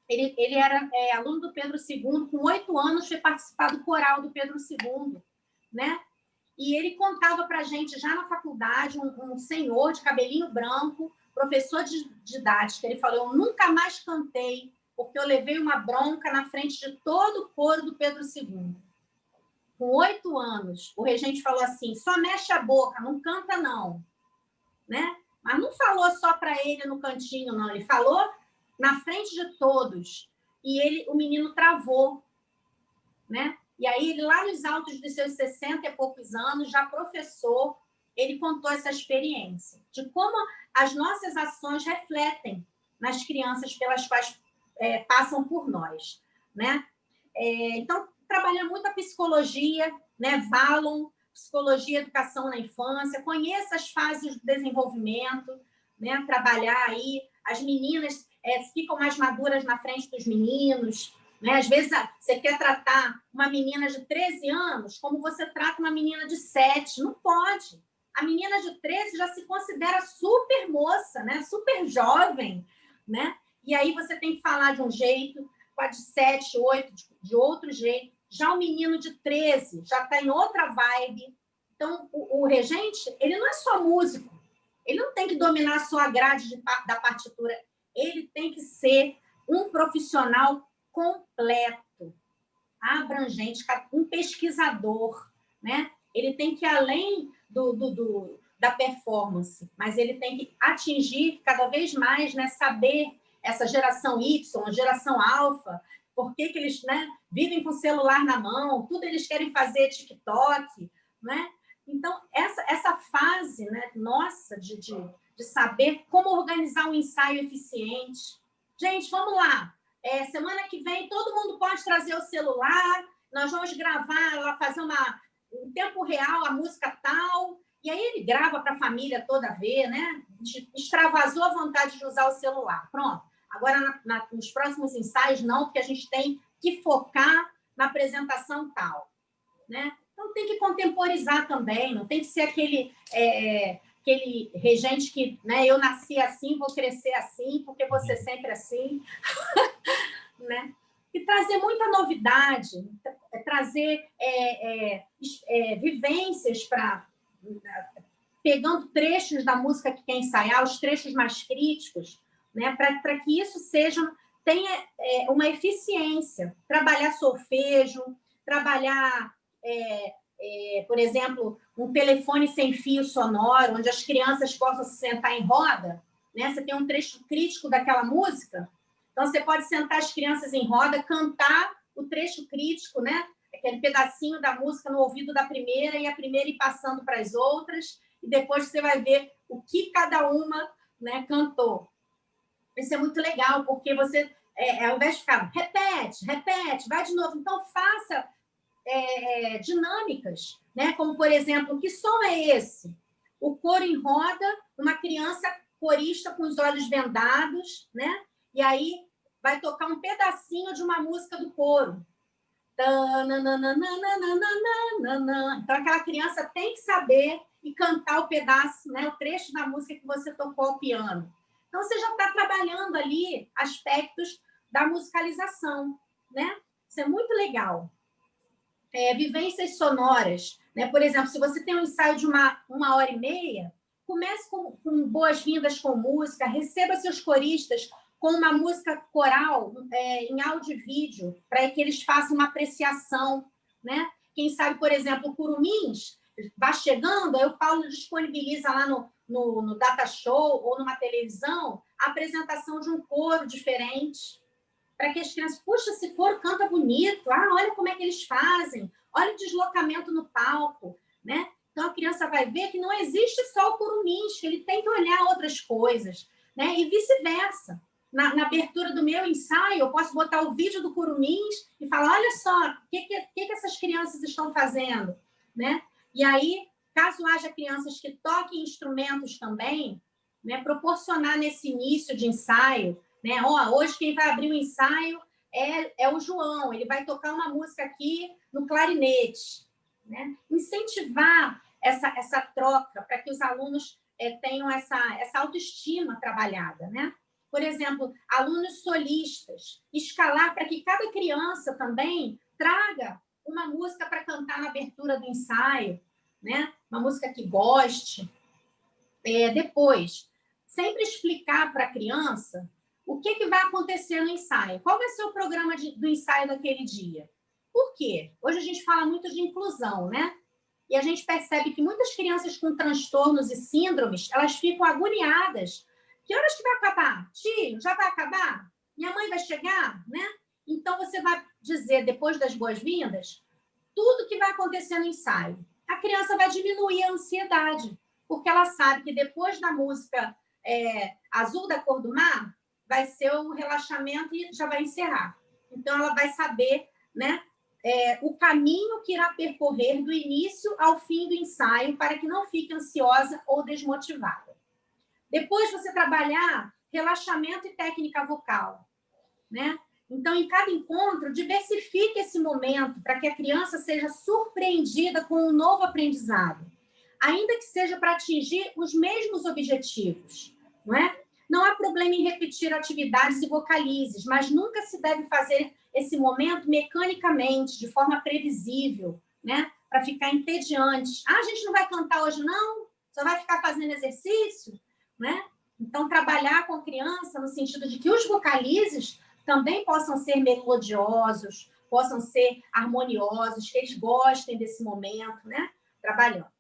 Ele era aluno do Pedro II, com 8 anos foi participar do coral do Pedro II, né? E ele contava para a gente, já na faculdade, um senhor de cabelinho branco, professor de didática, ele falou, eu nunca mais cantei, porque eu levei uma bronca na frente de todo o coro do Pedro II. Com 8 anos, o regente falou assim, só mexe a boca, não canta não, né? Mas não falou só para ele no cantinho, não, ele falou na frente de todos, e o menino travou, né? E aí, ele, lá nos altos dos seus 60 e poucos anos, já professor, ele contou essa experiência, de como as nossas ações refletem nas crianças pelas quais passam por nós, né? Então, trabalha muito a psicologia, né? Valon, psicologia e educação na infância, conheça as fases do desenvolvimento, né? Trabalhar aí, as meninas ficam mais maduras na frente dos meninos, né? Às vezes, você quer tratar uma menina de 13 anos como você trata uma menina de 7. Não pode. A menina de 13 já se considera super moça, né? Super jovem, né? E aí você tem que falar de um jeito, com a de 7, 8, de outro jeito. Já o menino de 13 já está em outra vibe. Então, o regente, ele não é só músico. Ele não tem que dominar só a grade da partitura. Ele tem que ser um profissional completo, abrangente, um pesquisador, né? Ele tem que ir além da performance, mas ele tem que atingir cada vez mais, né? Saber essa geração Y, geração alfa, por que eles, né, vivem com o celular na mão, tudo eles querem fazer TikTok, né? Então, essa fase, né, nossa, de saber como organizar um ensaio eficiente. Gente, vamos lá. Semana que vem, todo mundo pode trazer o celular, nós vamos gravar, fazer em tempo real a música tal, e aí ele grava para a família toda ver, né? Extravasou a vontade de usar o celular. Pronto. Agora, nos próximos ensaios, não, porque a gente tem que focar na apresentação tal, né? Então, tem que contemporizar também, não tem que ser aquele regente que, né, eu nasci assim, vou crescer assim, porque você sempre assim, né? E trazer muita novidade, trazer vivências pegando trechos da música que quer ensaiar, os trechos mais críticos, né? Para que isso tenha uma eficiência. Trabalhar solfejo, trabalhar, por exemplo, um telefone sem fio sonoro, onde as crianças possam se sentar em roda, né? Você tem um trecho crítico daquela música, então você pode sentar as crianças em roda, cantar o trecho crítico, né? Aquele pedacinho da música no ouvido da primeira e a primeira ir passando para as outras, e depois você vai ver o que cada uma, né, cantou. Isso é muito legal, porque você, ao invés de ficar, repete, vai de novo. Então, faça dinâmicas, né? Como, por exemplo, que som é esse? O coro em roda, uma criança corista com os olhos vendados, né? E aí vai tocar um pedacinho de uma música do coro. Então, aquela criança tem que saber e cantar o pedaço, né? O trecho da música que você tocou ao piano. Então, você já está trabalhando ali aspectos da musicalização, né? Isso é muito legal. Vivências sonoras, né? Por exemplo, se você tem um ensaio de uma hora e meia, comece com boas-vindas com música, receba seus coristas com uma música coral em áudio e vídeo, para que eles façam uma apreciação, né? Quem sabe, por exemplo, o Curumins vai chegando, aí o Paulo disponibiliza lá no data show ou numa televisão a apresentação de um coro diferente, para que as crianças, puxa, esse coro canta bonito, olha como é que eles fazem, olha o deslocamento no palco, né? Então, a criança vai ver que não existe só o Curumins, que ele tem que olhar outras coisas, né? E vice-versa. Na abertura do meu ensaio, eu posso botar o vídeo do Curumins e falar, olha só, o que essas crianças estão fazendo, né? E aí, caso haja crianças que toquem instrumentos também, né, proporcionar nesse início de ensaio né? Ó, hoje quem vai abrir o ensaio é o João, ele vai tocar uma música aqui no clarinete, né? Incentivar essa troca para que os alunos tenham essa autoestima trabalhada, né? Por exemplo, alunos solistas, escalar para que cada criança também traga uma música para cantar na abertura do ensaio, né? Uma música que goste. Depois, sempre explicar para a criança o que vai acontecer no ensaio. Qual vai ser o programa do ensaio daquele dia? Por quê? Hoje a gente fala muito de inclusão, né? E a gente percebe que muitas crianças com transtornos e síndromes, elas ficam agoniadas. Que horas que vai acabar? Tio, já vai acabar? Minha mãe vai chegar? Né? Então, você vai dizer, depois das boas-vindas, tudo que vai acontecer no ensaio. A criança vai diminuir a ansiedade, porque ela sabe que depois da música Azul da Cor do Mar, vai ser o relaxamento e já vai encerrar. Então, ela vai saber, né, o caminho que irá percorrer do início ao fim do ensaio para que não fique ansiosa ou desmotivada. Depois, você trabalhar relaxamento e técnica vocal, né? Então, em cada encontro, diversifique esse momento para que a criança seja surpreendida com um novo aprendizado, ainda que seja para atingir os mesmos objetivos, não é? Não há problema em repetir atividades e vocalizes, mas nunca se deve fazer esse momento mecanicamente, de forma previsível, né? Para ficar entediante. Ah, a gente não vai cantar hoje, não? Só vai ficar fazendo exercício? Né? Então, trabalhar com a criança no sentido de que os vocalizes também possam ser melodiosos, possam ser harmoniosos, que eles gostem desse momento, né? Trabalhando.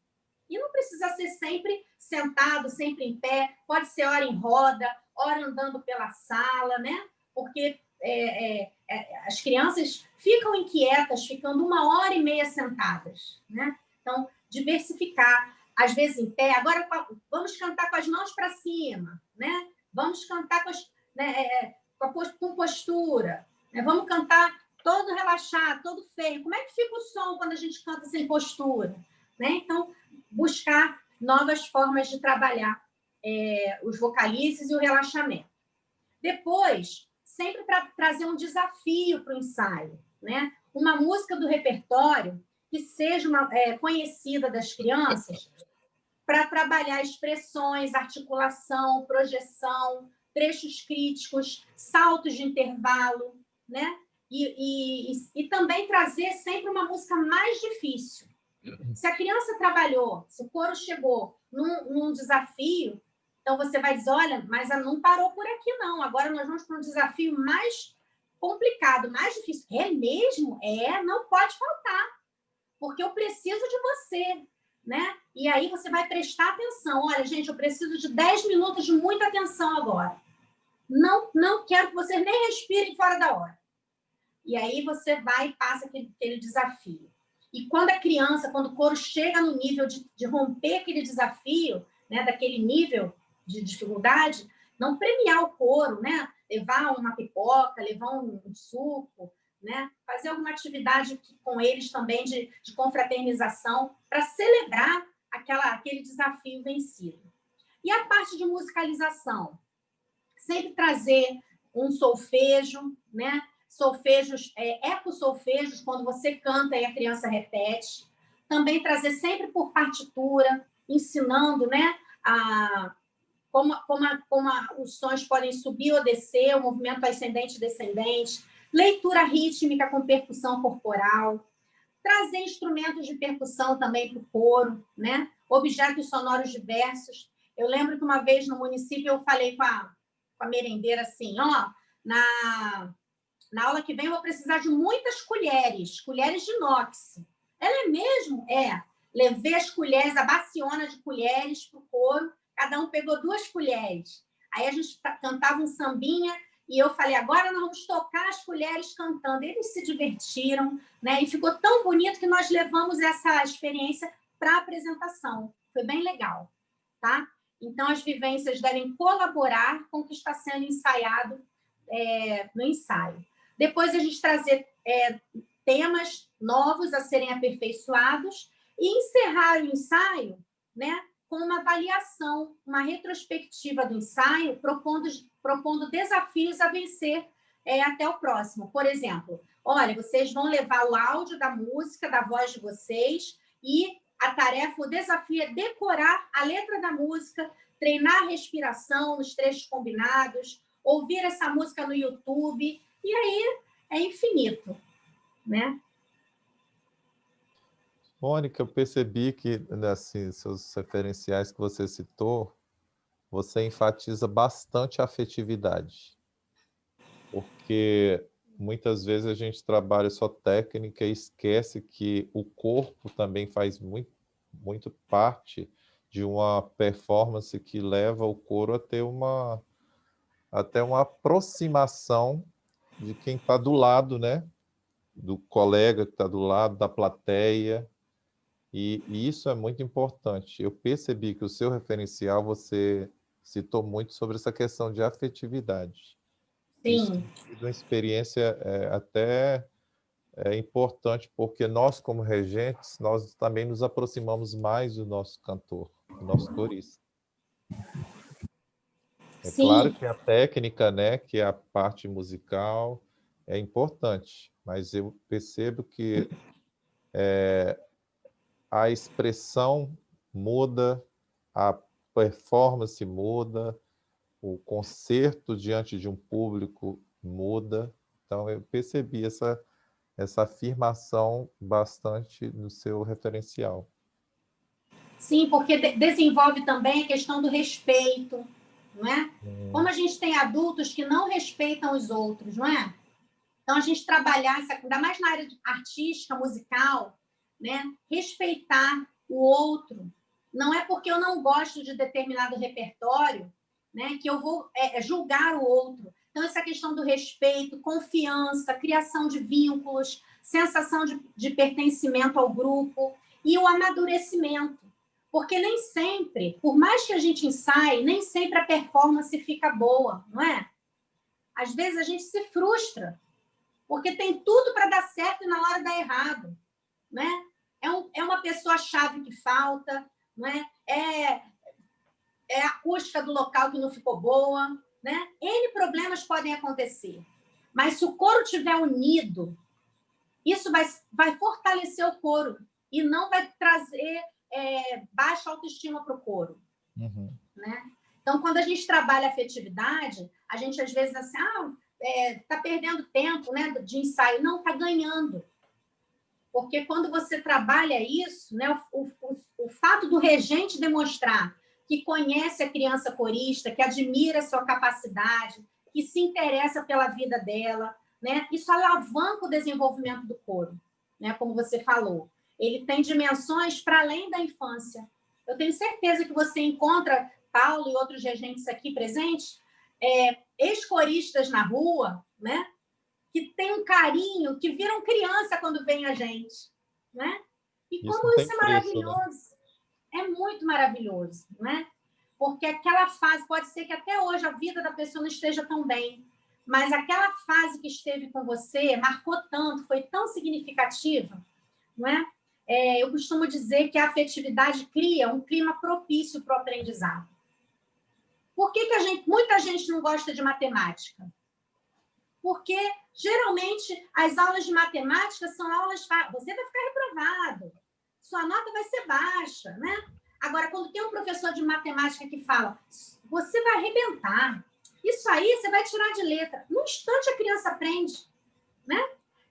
E não precisa ser sempre sentado, sempre em pé, pode ser hora em roda, hora andando pela sala, né? Porque as crianças ficam inquietas, ficando 1h30 sentadas, né? Então, diversificar, às vezes em pé, agora vamos cantar com as mãos para cima, né? Vamos cantar com postura, né? Vamos cantar todo relaxado, todo feio. Como é que fica o som quando a gente canta sem postura? Né? Então, buscar novas formas de trabalhar os vocalizes e o relaxamento. Depois, sempre trazer um desafio para o ensaio, né? Uma música do repertório que seja conhecida das crianças, para trabalhar expressões, articulação, projeção, trechos críticos, saltos de intervalo, né? E também trazer sempre uma música mais difícil. Se a criança trabalhou, se o coro chegou num desafio, então você vai dizer, olha, mas não parou por aqui, não. Agora nós vamos para um desafio mais complicado, mais difícil. É mesmo? Não pode faltar, porque eu preciso de você. Né? E aí você vai prestar atenção. Olha, gente, eu preciso de 10 minutos de muita atenção agora. Não quero que vocês nem respirem fora da hora. E aí você vai e passa aquele desafio. E quando o coro chega no nível de romper aquele desafio, né, daquele nível de dificuldade, não premiar o coro, né? Levar uma pipoca, levar um suco, né? Fazer alguma atividade com eles também de confraternização para celebrar aquele desafio vencido. E a parte de musicalização? Sempre trazer um solfejo, né? Solfejos, eco-solfejos, quando você canta e a criança repete. Também trazer sempre por partitura, ensinando, né? Como os sons podem subir ou descer, o movimento ascendente e descendente. Leitura rítmica com percussão corporal, trazer instrumentos de percussão também para o coro, né? Objetos sonoros diversos. Eu lembro que uma vez no município eu falei com a merendeira assim, na aula que vem eu vou precisar de muitas colheres de inox. Ela é mesmo? Levei as colheres, a baciona de colheres para o coro, cada um pegou 2 colheres. Aí a gente cantava um sambinha, e eu falei, agora nós vamos tocar as colheres cantando. Eles se divertiram, né? E ficou tão bonito que nós levamos essa experiência para a apresentação. Foi bem legal, tá? Então, as vivências devem colaborar com o que está sendo ensaiado no ensaio. Depois, a gente trazer temas novos a serem aperfeiçoados e encerrar o ensaio, né? com uma avaliação, uma retrospectiva do ensaio, propondo desafios a vencer até o próximo. Por exemplo, olha, vocês vão levar o áudio da música, da voz de vocês, e a tarefa, o desafio é decorar a letra da música, treinar a respiração nos trechos combinados, ouvir essa música no YouTube, e aí é infinito, né?
Mônica, eu percebi que, assim, seus referenciais que você citou, você enfatiza bastante a afetividade, porque muitas vezes a gente trabalha só técnica e esquece que o corpo também faz muito parte de uma performance que leva o coro a ter até uma aproximação de quem está do lado, né? Do colega que está do lado, da plateia, e isso é muito importante. Eu percebi que o seu referencial, você citou muito sobre essa questão de afetividade. Isso
Sim.
tem sido uma experiência até importante, porque nós, como regentes, nós também nos aproximamos mais do nosso cantor, do nosso corista. É claro
Sim,
que a técnica, né, que é a parte musical, é importante, mas eu percebo que a expressão muda, a performance muda, o concerto diante de um público muda. Então, eu percebi essa afirmação bastante no seu referencial.
sim, porque desenvolve também a questão do respeito, não é? Como a gente tem adultos que não respeitam os outros, não é? Então, a gente trabalhar, ainda mais na área artística, musical, né? Respeitar o outro. Não é porque eu não gosto de determinado repertório, né, que eu vou julgar o outro. Então, essa questão do respeito, confiança, criação de vínculos, sensação de pertencimento ao grupo e o amadurecimento. Porque nem sempre, por mais que a gente ensaie, nem sempre a performance fica boa, não é? Às vezes a gente se frustra, porque tem tudo para dar certo e na hora dá errado, né? É uma pessoa-chave que falta, não é? É a acústica do local que não ficou boa, né? N problemas podem acontecer. Mas se o coro estiver unido, isso vai fortalecer o coro e não vai trazer baixa autoestima para o coro.
Uhum.
Né? Então, quando a gente trabalha a afetividade, a gente às vezes assim, tá perdendo tempo, né, de ensaio. Não, tá ganhando. Porque quando você trabalha isso, né, o fato do regente demonstrar que conhece a criança corista, que admira a sua capacidade, que se interessa pela vida dela, né, isso alavanca o desenvolvimento do coro, né, como você falou. Ele tem dimensões para além da infância. Eu tenho certeza que você encontra, Paulo e outros regentes aqui presentes, ex-coristas na rua, né? Que tem um carinho, que viram criança quando vem a gente, né? E
Isso
como
não tem
isso é
preço, né?
maravilhoso, é muito maravilhoso, né? Porque aquela fase, pode ser que até hoje a vida da pessoa não esteja tão bem, mas aquela fase que esteve com você marcou tanto, foi tão significativa, não é? Eu costumo dizer que a afetividade cria um clima propício para o aprendizado. Por que muita gente não gosta de matemática? Porque, geralmente, as aulas de matemática são aulas... Você vai ficar reprovado, sua nota vai ser baixa, né? Agora, quando tem um professor de matemática que fala, você vai arrebentar, isso aí você vai tirar de letra. Num instante, a criança aprende, né?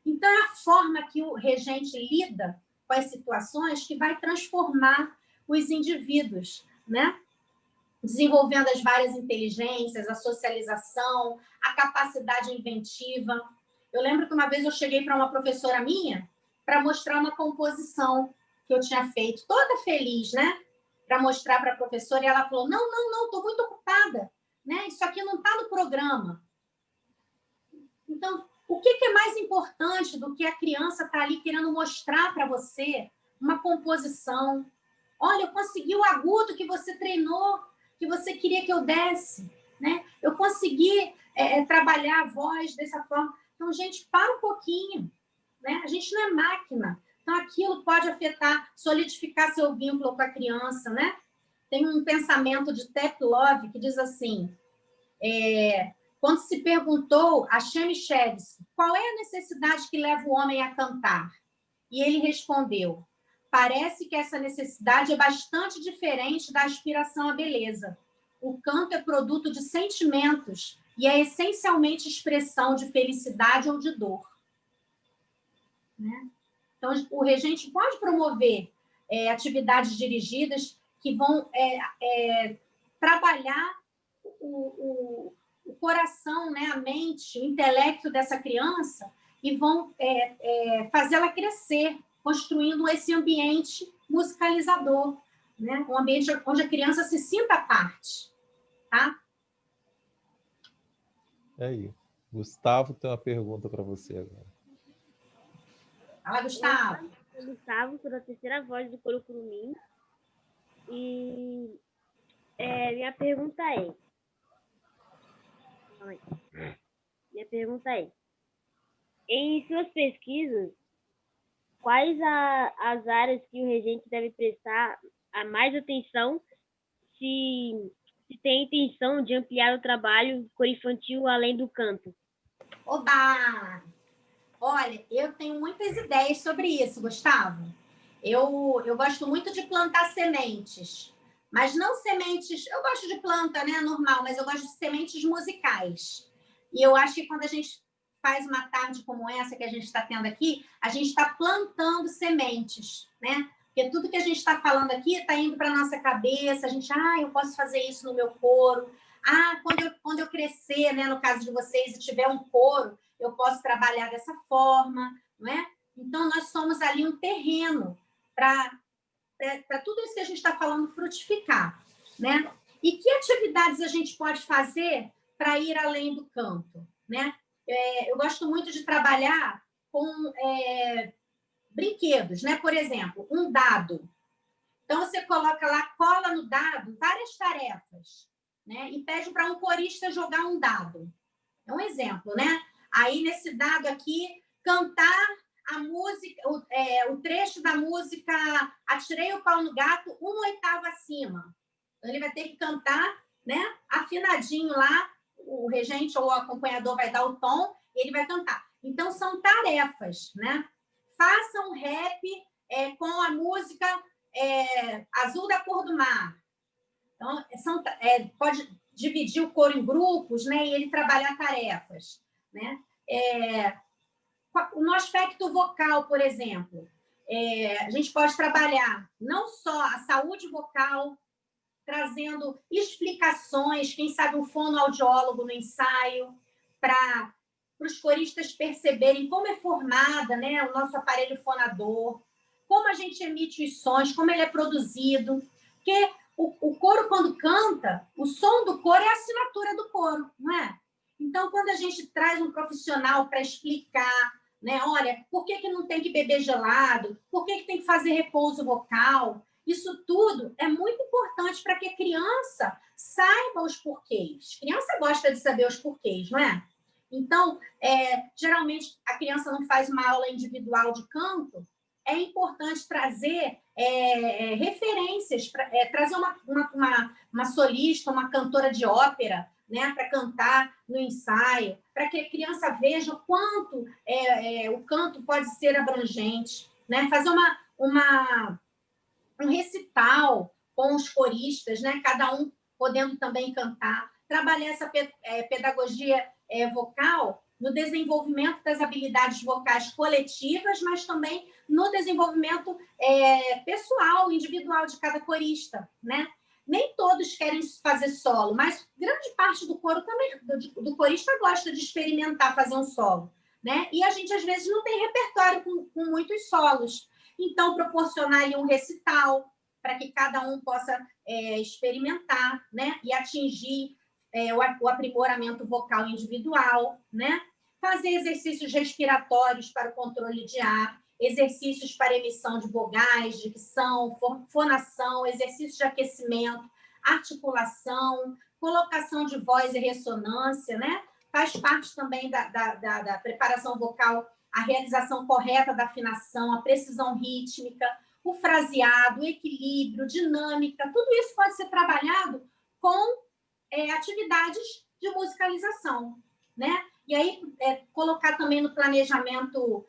Então, é a forma que o regente lida com as situações que vai transformar os indivíduos, né? Desenvolvendo as várias inteligências, a socialização, a capacidade inventiva. Eu lembro que uma vez eu cheguei para uma professora minha para mostrar uma composição que eu tinha feito, toda feliz, né? Para mostrar para a professora, e ela falou, não, estou muito ocupada, né? Isso aqui não está no programa. Então, o que é mais importante do que a criança estar ali querendo mostrar para você uma composição? Olha, eu consegui o agudo que você treinou, que você queria que eu desse, né? Eu consegui trabalhar a voz dessa forma. Então, gente, para um pouquinho, né? A gente não é máquina. Então, aquilo pode afetar, solidificar seu vínculo com a criança, né? tem um pensamento de Teplov que diz assim, quando se perguntou a Chemichevsky qual é a necessidade que leva o homem a cantar, e ele respondeu, parece que essa necessidade é bastante diferente da aspiração à beleza. O canto é produto de sentimentos e é essencialmente expressão de felicidade ou de dor. Né? Então, o regente pode promover atividades dirigidas que vão trabalhar o coração, né, a mente, o intelecto dessa criança e vão fazê-la crescer, construindo esse ambiente musicalizador, né? Um ambiente onde a criança se sinta parte. Tá?
Aí, Gustavo tem uma pergunta para você agora.
Fala, Gustavo.
Eu sou Gustavo, sou da terceira voz do Coro Curumim. E minha pergunta é... em suas pesquisas, quais as áreas que o regente deve prestar a mais atenção se tem a intenção de ampliar o trabalho coro-infantil além do canto?
Oba! Olha, eu tenho muitas ideias sobre isso, Gustavo. Eu gosto muito de plantar sementes, mas não sementes... Eu gosto de planta, né, normal, mas eu gosto de sementes musicais. E eu acho que quando a gente faz uma tarde como essa que a gente está tendo aqui, a gente está plantando sementes, né? Porque tudo que a gente está falando aqui está indo para a nossa cabeça, a gente, eu posso fazer isso no meu coro. Quando eu crescer, né, no caso de vocês, e tiver um coro, eu posso trabalhar dessa forma, não é? Então, nós somos ali um terreno para tudo isso que a gente está falando frutificar, né? E que atividades a gente pode fazer para ir além do canto, né? Eu gosto muito de trabalhar com brinquedos, né? Por exemplo, um dado. Então, você coloca lá, cola no dado várias tarefas, né? E pede para um corista jogar um dado. É um exemplo, né? Aí, nesse dado aqui, cantar a música, o trecho da música Atirei o Pau no Gato, 1/8 acima. Então, ele vai ter que cantar, né? Afinadinho lá, o regente ou o acompanhador vai dar o tom, e ele vai cantar. Então, são tarefas, né? Faça um rap com a música Azul da Cor do Mar. Então, pode dividir o coro em grupos, né? E ele trabalhar tarefas, né? No aspecto vocal, por exemplo, a gente pode trabalhar não só a saúde vocal, trazendo explicações, quem sabe um fonoaudiólogo no ensaio, para os coristas perceberem como é formada, né, o nosso aparelho fonador, como a gente emite os sons, como ele é produzido. Porque o coro, quando canta, o som do coro é a assinatura do coro, não é? Então, quando a gente traz um profissional para explicar, né, olha, por que não tem que beber gelado? Por que tem que fazer repouso vocal? Isso tudo é muito importante para que a criança saiba os porquês. A criança gosta de saber os porquês, não é? Então, geralmente, a criança não faz uma aula individual de canto, é importante trazer referências, trazer uma solista, uma cantora de ópera, né, para cantar no ensaio, para que a criança veja o quanto o canto pode ser abrangente, né? Fazer um recital com os coristas, né? Cada um podendo também cantar, trabalhar essa pedagogia vocal no desenvolvimento das habilidades vocais coletivas, mas também no desenvolvimento pessoal, individual de cada corista, né? Nem todos querem fazer solo, mas grande parte do coro também, do corista gosta de experimentar fazer um solo, né? E a gente, às vezes, não tem repertório com muitos solos. Então, proporcionar ali um recital para que cada um possa experimentar, né? E atingir o aprimoramento vocal individual, né? Fazer exercícios respiratórios para o controle de ar, exercícios para emissão de vogais, dicção, fonação, exercícios de aquecimento, articulação, colocação de voz e ressonância, né? Faz parte também da preparação vocal, a realização correta da afinação, a precisão rítmica, o fraseado, o equilíbrio, dinâmica, tudo isso pode ser trabalhado com atividades de musicalização, né? E aí, colocar também no planejamento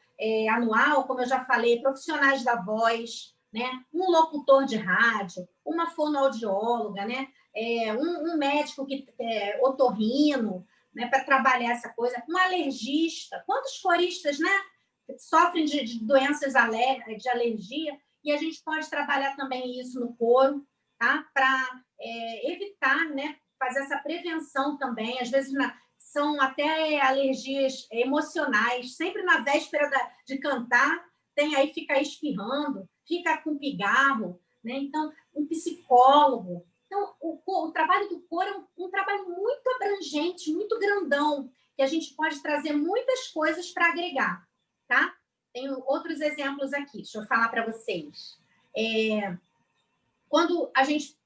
anual, como eu já falei, profissionais da voz, né? Um locutor de rádio, uma fonoaudióloga, né? Um médico que otorrino, né? Para trabalhar essa coisa, um alergista. Quantos coristas, né? Sofrem de doenças de alergia, e a gente pode trabalhar também isso no coro, tá? Para evitar, né? Fazer essa prevenção também. Às vezes são até alergias emocionais. Sempre na véspera de cantar, fica espirrando, fica com pigarro, né? Então, um psicólogo. Então, o trabalho do coro é um trabalho muito abrangente, muito grandão, que a gente pode trazer muitas coisas para agregar, tá? Tenho outros exemplos aqui, deixa eu falar para vocês. Quando a gente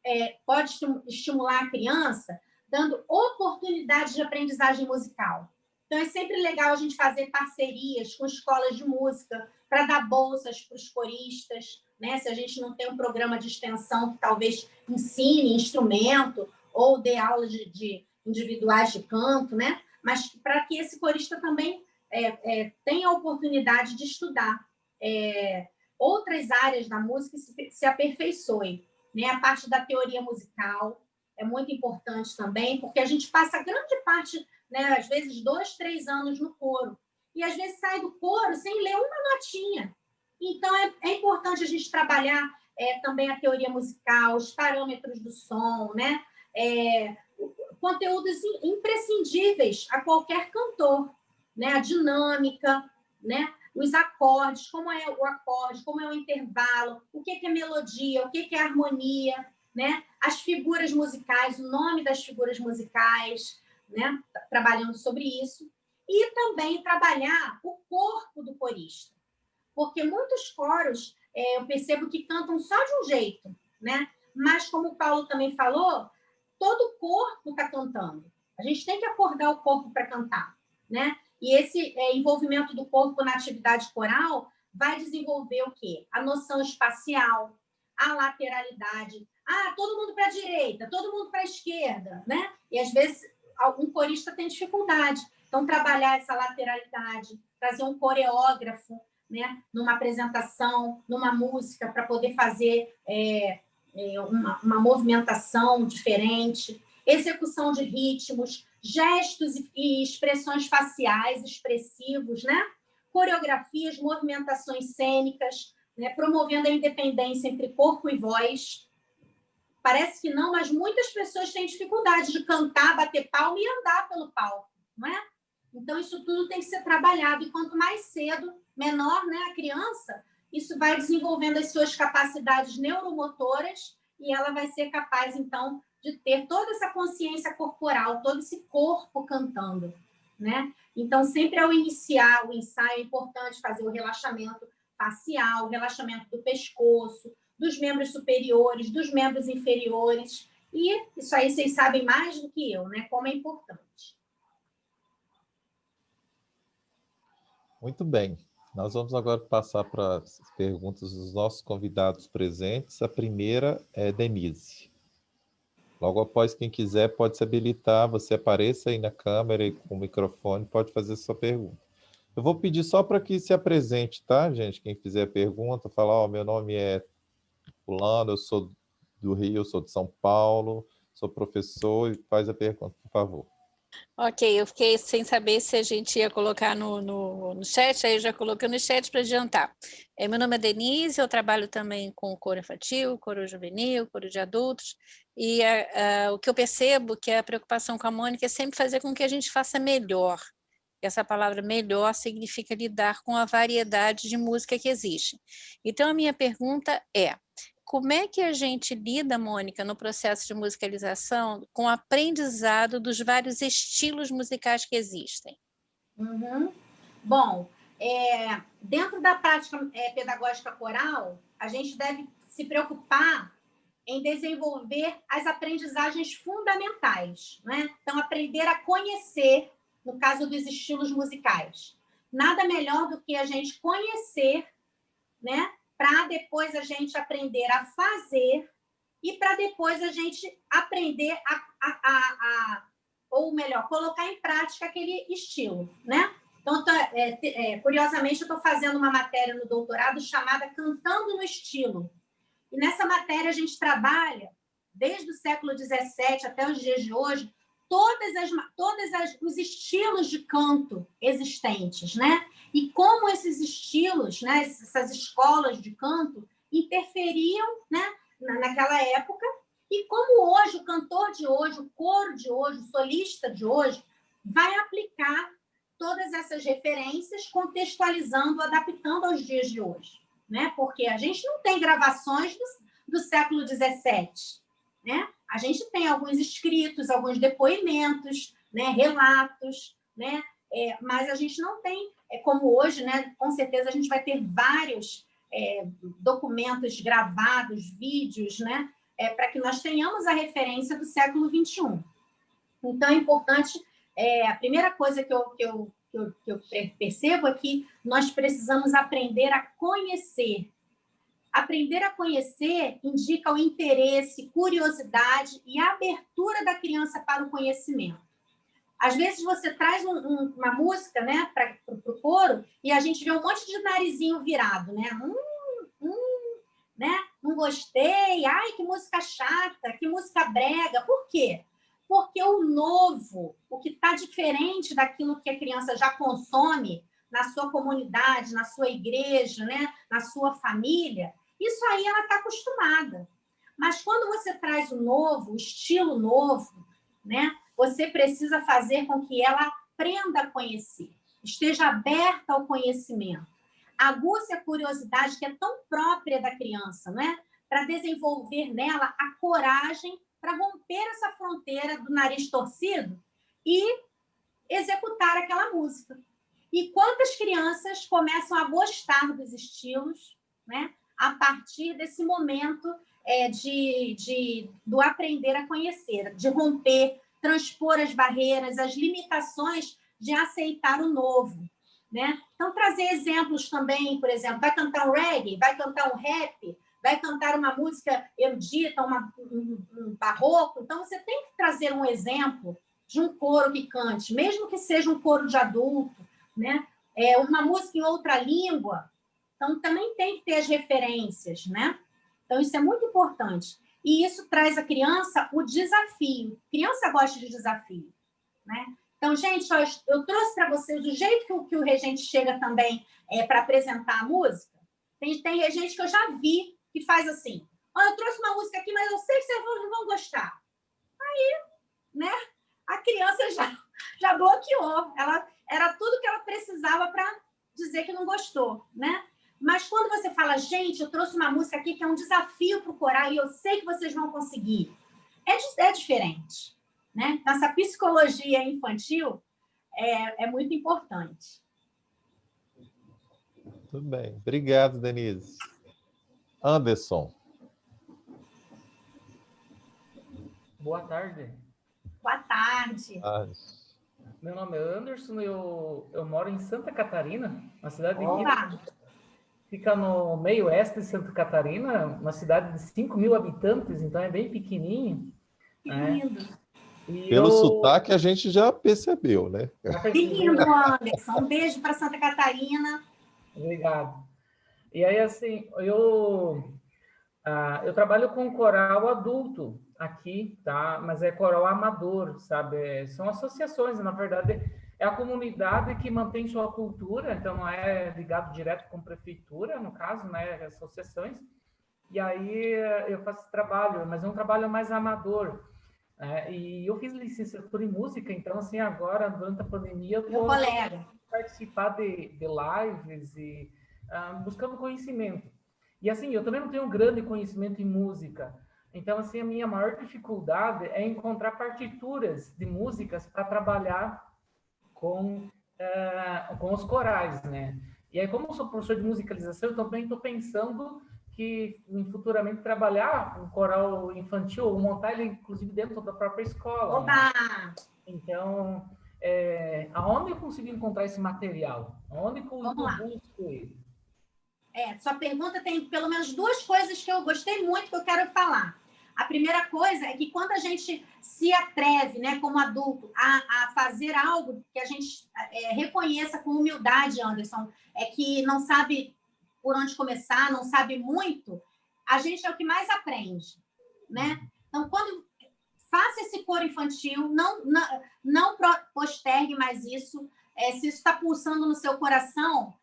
pode estimular a criança dando oportunidades de aprendizagem musical. Então, é sempre legal a gente fazer parcerias com escolas de música para dar bolsas para os coristas, né? Se a gente não tem um programa de extensão que talvez ensine instrumento ou dê aula de individuais de canto, né? Mas para que esse corista também tenha a oportunidade de estudar outras áreas da música e se aperfeiçoe, né? A parte da teoria musical é muito importante também, porque a gente passa grande parte, né, às vezes 2, 3 anos no coro, e às vezes sai do coro sem ler uma notinha. Então, é importante a gente trabalhar também a teoria musical, os parâmetros do som, né? Conteúdos imprescindíveis a qualquer cantor, né? A dinâmica, né? Os acordes, como é o acorde, como é o intervalo, o que é melodia, o que é harmonia, né? As figuras musicais, o nome das figuras musicais, né? Trabalhando sobre isso. E também trabalhar o corpo do corista. Porque muitos coros, eu percebo que cantam só de um jeito, né? Mas, como o Paulo também falou, todo o corpo está cantando. A gente tem que acordar o corpo para cantar, né? E esse envolvimento do corpo na atividade coral vai desenvolver o quê? A noção espacial, a lateralidade. Todo mundo para a direita, todo mundo para a esquerda, né? E, às vezes, algum corista tem dificuldade. Então, trabalhar essa lateralidade, trazer um coreógrafo, né? Numa apresentação, numa música, para poder fazer uma movimentação diferente, execução de ritmos, gestos e expressões faciais expressivos, né? Coreografias, movimentações cênicas, né? Promovendo a independência entre corpo e voz. Parece que não, mas muitas pessoas têm dificuldade de cantar, bater palma e andar pelo palco, não é? Então, isso tudo tem que ser trabalhado, e quanto mais cedo, menor, né, a criança, isso vai desenvolvendo as suas capacidades neuromotoras, e ela vai ser capaz, então, de ter toda essa consciência corporal, todo esse corpo cantando, né? Então, sempre ao iniciar o ensaio, é importante fazer o relaxamento facial, o relaxamento do pescoço, dos membros superiores, dos membros inferiores, e isso aí vocês sabem mais do que eu, né? Como é importante.
Muito bem. Nós vamos agora passar para as perguntas dos nossos convidados presentes. A primeira é Denise. Logo após, quem quiser pode se habilitar, você apareça aí na câmera e com o microfone, pode fazer sua pergunta. Eu vou pedir só para que se apresente, tá, gente? Quem fizer a pergunta, falar, meu nome é fulano, eu sou do Rio, eu sou de São Paulo, sou professor, e faz a pergunta, por favor.
Ok, eu fiquei sem saber se a gente ia colocar no chat, aí eu já coloquei no chat para adiantar. Meu nome é Denise, eu trabalho também com coro infantil, coro juvenil, coro de adultos, e o que eu percebo que a preocupação com a Mônica é sempre fazer com que a gente faça melhor. Essa palavra melhor significa lidar com a variedade de música que existe. Então, a minha pergunta é: como é que a gente lida, Mônica, no processo de musicalização com o aprendizado dos vários estilos musicais que existem?
Uhum. Bom, dentro da prática pedagógica coral, a gente deve se preocupar em desenvolver as aprendizagens fundamentais, né? Então, aprender a conhecer, no caso dos estilos musicais. Nada melhor do que a gente conhecer, né, para depois a gente aprender a fazer e para depois a gente aprender ou melhor, colocar em prática aquele estilo, né? Então, curiosamente, eu estou fazendo uma matéria no doutorado chamada Cantando no Estilo. E nessa matéria a gente trabalha, desde o século XVII até os dias de hoje, os estilos de canto existentes, né? E como esses estilos, né, essas escolas de canto interferiam, né, naquela época, e como hoje o cantor de hoje, o coro de hoje, o solista de hoje vai aplicar todas essas referências, contextualizando, adaptando aos dias de hoje, né? Porque a gente não tem gravações do século XVII, né? A gente tem alguns escritos, alguns depoimentos, né? Relatos, né? Mas a gente não tem, como hoje, né? Com certeza a gente vai ter vários documentos gravados, vídeos, né? Para que nós tenhamos a referência do século XXI. Então, é importante, a primeira coisa que eu percebo é que nós precisamos aprender a conhecer. Aprender a conhecer indica o interesse, curiosidade e a abertura da criança para o conhecimento. Às vezes você traz uma música, né, para o coro e a gente vê um monte de narizinho virado, né? Né? Não gostei, ai, que música chata, que música brega. Por quê? Porque o novo, o que está diferente daquilo que a criança já consome na sua comunidade, na sua igreja, né? Na sua família, isso aí ela está acostumada. Mas quando você traz o novo, o estilo novo, né? Você precisa fazer com que ela aprenda a conhecer, esteja aberta ao conhecimento. Aguce a curiosidade que é tão própria da criança, né? Para desenvolver nela a coragem para romper essa fronteira do nariz torcido e executar aquela música. E quantas crianças começam a gostar dos estilos, né? A partir desse momento do aprender a conhecer, de romper, transpor as barreiras, as limitações de aceitar o novo. Né? Então, trazer exemplos também, por exemplo, vai cantar um reggae, vai cantar um rap, vai cantar uma música erudita, um barroco. Então, você tem que trazer um exemplo de um coro que cante, mesmo que seja um coro de adulto, né? Uma música em outra língua. Então, também tem que ter as referências, né? Então, isso é muito importante. E isso traz à criança o desafio. A criança gosta de desafio, né? Então, gente, eu trouxe para vocês o jeito que o regente chega também para apresentar a música. Tem regente que eu já vi que faz assim, eu trouxe uma música aqui, mas eu sei que vocês não vão gostar. Aí, né, a criança já bloqueou. Era tudo que ela precisava para dizer que não gostou, né? Mas quando você fala, gente, eu trouxe uma música aqui que é um desafio para o coral e eu sei que vocês vão conseguir, é diferente. Né? Essa psicologia infantil é muito importante.
Tudo bem. Obrigado, Denise. Anderson.
Boa tarde.
Boa tarde.
Meu nome é Anderson, eu moro em Santa Catarina, uma cidade que fica no meio oeste de Santa Catarina, uma cidade de 5.000 habitantes, então é bem pequenininho.
Que lindo.
Pelo sotaque a gente já percebeu, né?
Que lindo, Anderson. Um beijo para Santa Catarina.
Obrigado. E aí, assim, eu trabalho com coral adulto aqui, tá? Mas é coral amador, sabe? São associações, na verdade, é a comunidade que mantém sua cultura, então não é ligado direto com a prefeitura, no caso, né? Associações. E aí eu faço esse trabalho, mas é um trabalho mais amador. E eu fiz licenciatura em música, então, assim, agora, durante a pandemia, eu estou participar de lives e buscando conhecimento. E, assim, eu também não tenho grande conhecimento em música. Então, assim, a minha maior dificuldade é encontrar partituras de músicas para trabalhar com os corais, né? E aí, como eu sou professor de musicalização, eu também estou pensando que futuramente trabalhar um coral infantil ou montar ele, inclusive, dentro da própria escola.
Oba!
Né? Então, aonde eu consigo encontrar esse material? Aonde que eu busco ele?
Sua pergunta tem pelo menos duas coisas que eu gostei muito, que eu quero falar. A primeira coisa é que quando a gente se atreve, né, como adulto, a fazer algo que a gente reconheça com humildade, Anderson, que não sabe por onde começar, não sabe muito, a gente é o que mais aprende, né? Então, quando faça esse coro infantil, não postergue mais isso. Se isso está pulsando no seu coração,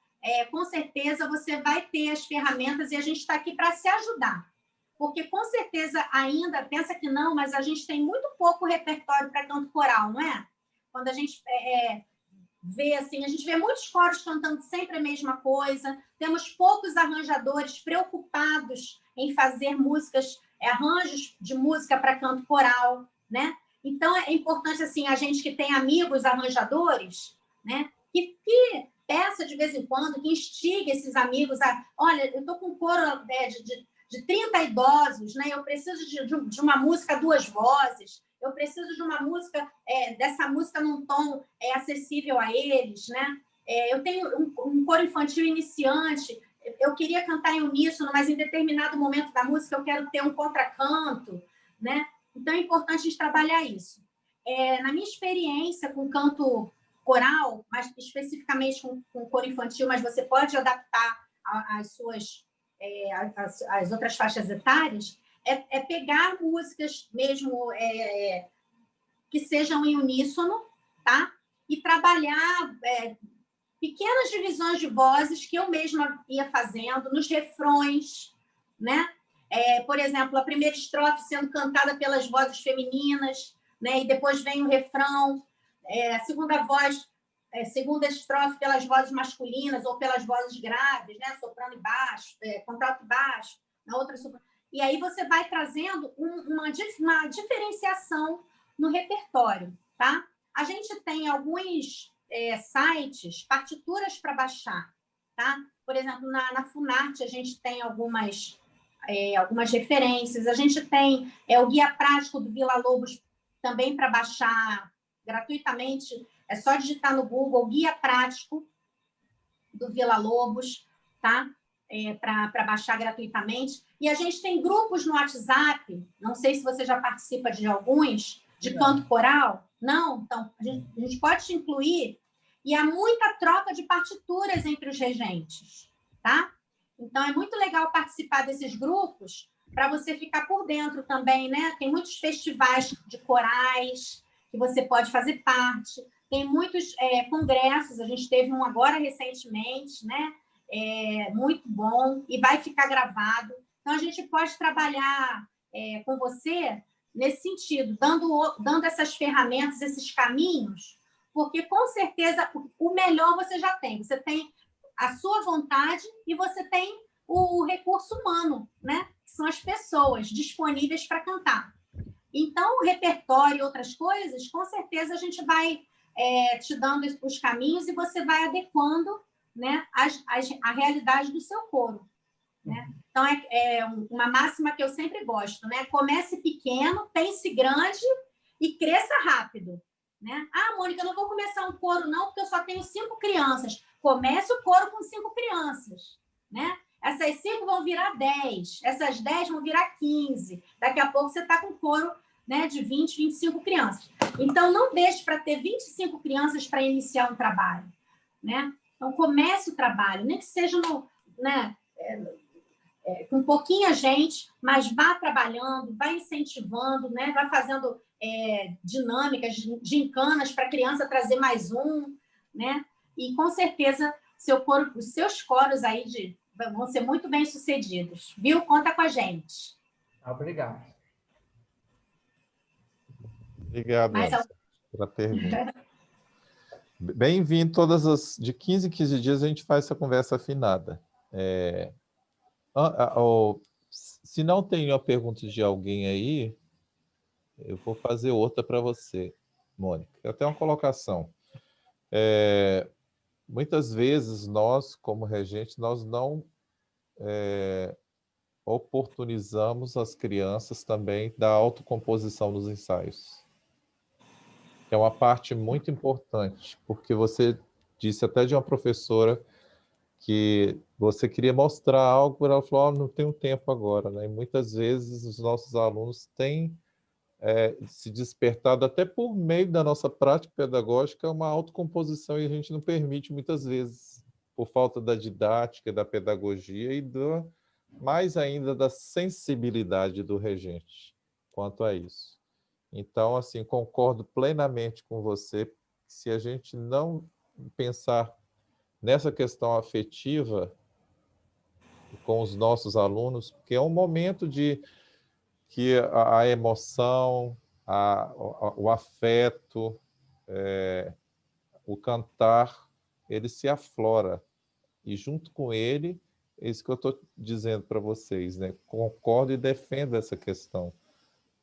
com certeza você vai ter as ferramentas e a gente está aqui para se ajudar. Porque, com certeza, ainda, pensa que não, mas a gente tem muito pouco repertório para canto coral, não é? Quando a gente vê, assim, a gente vê muitos coros cantando sempre a mesma coisa, temos poucos arranjadores preocupados em fazer músicas, arranjos de música para canto coral, né? Então, é importante, assim, a gente que tem amigos arranjadores, né? Que peça de vez em quando, que instigue esses amigos a... Olha, eu estou com um coro de 30 idosos, né? Eu preciso de uma música a 2 vozes, eu preciso de uma música, dessa música num tom acessível a eles, né? Eu tenho um coro infantil iniciante, eu queria cantar em uníssono, mas em determinado momento da música eu quero ter um contracanto, né? Então é importante a gente trabalhar isso. Na minha experiência com canto coral, mas especificamente com coro infantil, mas você pode adaptar as suas... as outras faixas etárias, pegar músicas mesmo que sejam em uníssono, tá? E trabalhar pequenas divisões de vozes que eu mesma ia fazendo nos refrões, né? Por exemplo, a primeira estrofe sendo cantada pelas vozes femininas, né? E depois vem o refrão, a segunda voz... segunda estrofe pelas vozes masculinas ou pelas vozes graves, né? Soprano e baixo, contralto e baixo, na outra soprano. E aí você vai trazendo uma diferenciação no repertório, tá? A gente tem alguns sites, partituras para baixar, tá? Por exemplo, na Funarte a gente tem algumas referências, a gente tem o guia prático do Villa Lobos também para baixar gratuitamente. É só digitar no Google Guia Prático do Villa Lobos, tá? Para baixar gratuitamente. E a gente tem grupos no WhatsApp, não sei se você já participa de alguns, de canto coral. Não? Então, a gente pode te incluir. E há muita troca de partituras entre os regentes, tá? Então, é muito legal participar desses grupos para você ficar por dentro também, né? Tem muitos festivais de corais que você pode fazer parte. Tem muitos congressos, a gente teve um agora recentemente, né? Muito bom, e vai ficar gravado. Então, a gente pode trabalhar com você nesse sentido, dando essas ferramentas, esses caminhos, porque, com certeza, o melhor você já tem. Você tem a sua vontade e você tem o recurso humano, né? Que são as pessoas disponíveis para cantar. Então, o repertório e outras coisas, com certeza, a gente vai te dando os caminhos e você vai adequando, né, a realidade do seu coro, né? Então, uma máxima que eu sempre gosto, né? Comece pequeno, pense grande e cresça rápido, né? Ah, Mônica, eu não vou começar um coro não, porque eu só tenho 5 crianças. Comece o coro com 5 crianças, né? Essas 5 vão virar 10, essas 10 vão virar 15. Daqui a pouco você está com coro, né, de 20, 25 crianças. Então, não deixe para ter 25 crianças para iniciar um trabalho, né? Então, comece o trabalho, nem que seja com pouquinha gente, mas vá trabalhando, vá incentivando, né? Vá fazendo dinâmicas, gincanas para a criança trazer mais um, né? E, com certeza, os seus coros aí vão ser muito bem sucedidos, viu? Conta com a gente.
Obrigado.
Obrigado, Anderson, pela pergunta. Bem-vindo. De 15 em 15 dias a gente faz essa conversa afinada. Se não tem uma pergunta de alguém aí, eu vou fazer outra para você, Mônica. Eu tenho uma colocação. Muitas vezes nós, como regente, nós não oportunizamos as crianças também da autocomposição dos ensaios. É uma parte muito importante, porque você disse até de uma professora que você queria mostrar algo, ela falou, não tenho tempo agora, né? E muitas vezes os nossos alunos têm se despertado, até por meio da nossa prática pedagógica, uma autocomposição, e a gente não permite muitas vezes, por falta da didática, da pedagogia e mais ainda da sensibilidade do regente quanto a isso. Então, assim, concordo plenamente com você, se a gente não pensar nessa questão afetiva com os nossos alunos, porque é um momento de que a emoção, o afeto, o cantar, ele se aflora. E junto com ele, é isso que eu estou dizendo para vocês, né? Concordo e defendo essa questão,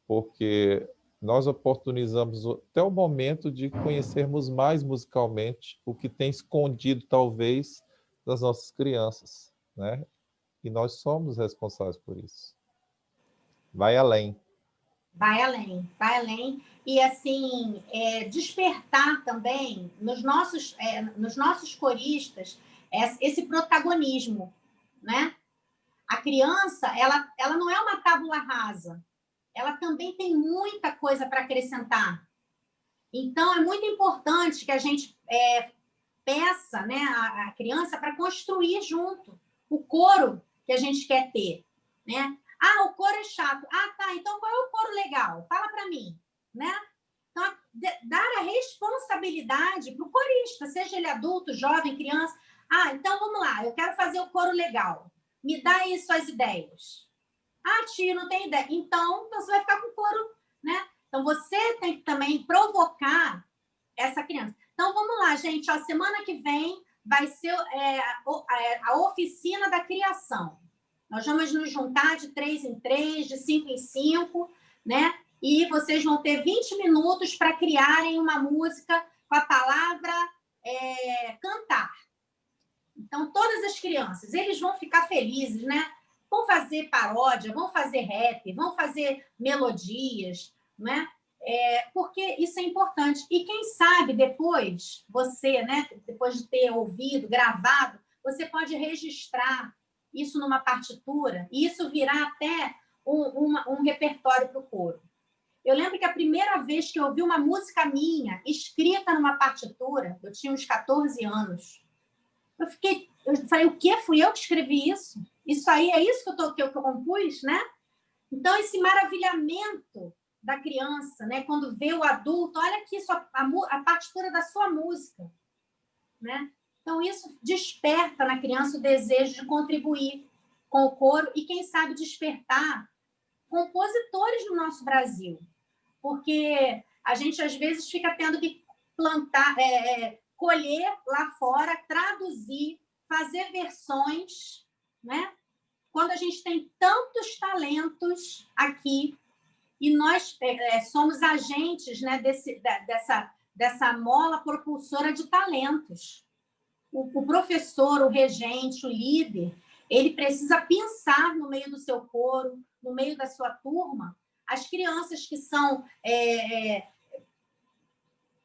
porque nós oportunizamos até o momento de conhecermos mais musicalmente o que tem escondido, talvez, das nossas crianças, né? E nós somos responsáveis por isso. Vai além.
Vai além, vai além. E, assim, despertar também nos nossos coristas esse protagonismo, né? A criança, ela não é uma tábula rasa. Ela também tem muita coisa para acrescentar. Então, é muito importante que a gente peça, né, a criança para construir junto o coro que a gente quer ter, né? Ah, o coro é chato. Ah, tá, então qual é o coro legal? Fala para mim, né? Então, dar a responsabilidade para o corista, seja ele adulto, jovem, criança. Ah, então vamos lá, eu quero fazer o coro legal. Me dá aí suas ideias. Ah, tia, não tem ideia. Então você vai ficar com o coro, né? Então, você tem que também provocar essa criança. Então, vamos lá, gente. Ó, semana que vem vai ser a oficina da criação. Nós vamos nos juntar de 3 em 3, de 5 em 5, né? E vocês vão ter 20 minutos para criarem uma música com a palavra cantar. Então, todas as crianças, eles vão ficar felizes, né? Vão fazer paródia, vão fazer rap, vão fazer melodias, né? Porque isso é importante. E quem sabe depois, você, né, depois de ter ouvido, gravado, você pode registrar isso numa partitura, e isso virar até um repertório para o coro. Eu lembro que a primeira vez que eu ouvi uma música minha escrita numa partitura, eu tinha uns 14 anos. Eu falei, o quê? Fui eu que escrevi isso? Isso aí é isso que eu compus, né? Então, esse maravilhamento da criança, né? Quando vê o adulto, olha aqui a partitura da sua música, né? Então, isso desperta na criança o desejo de contribuir com o coro e, quem sabe, despertar compositores no nosso Brasil. Porque a gente, às vezes, fica tendo que plantar, colher lá fora, traduzir, fazer versões, né? Quando a gente tem tantos talentos aqui e nós somos agentes, né, dessa mola propulsora de talentos. O professor, o regente, o líder, ele precisa pensar no meio do seu coro, no meio da sua turma, as crianças que são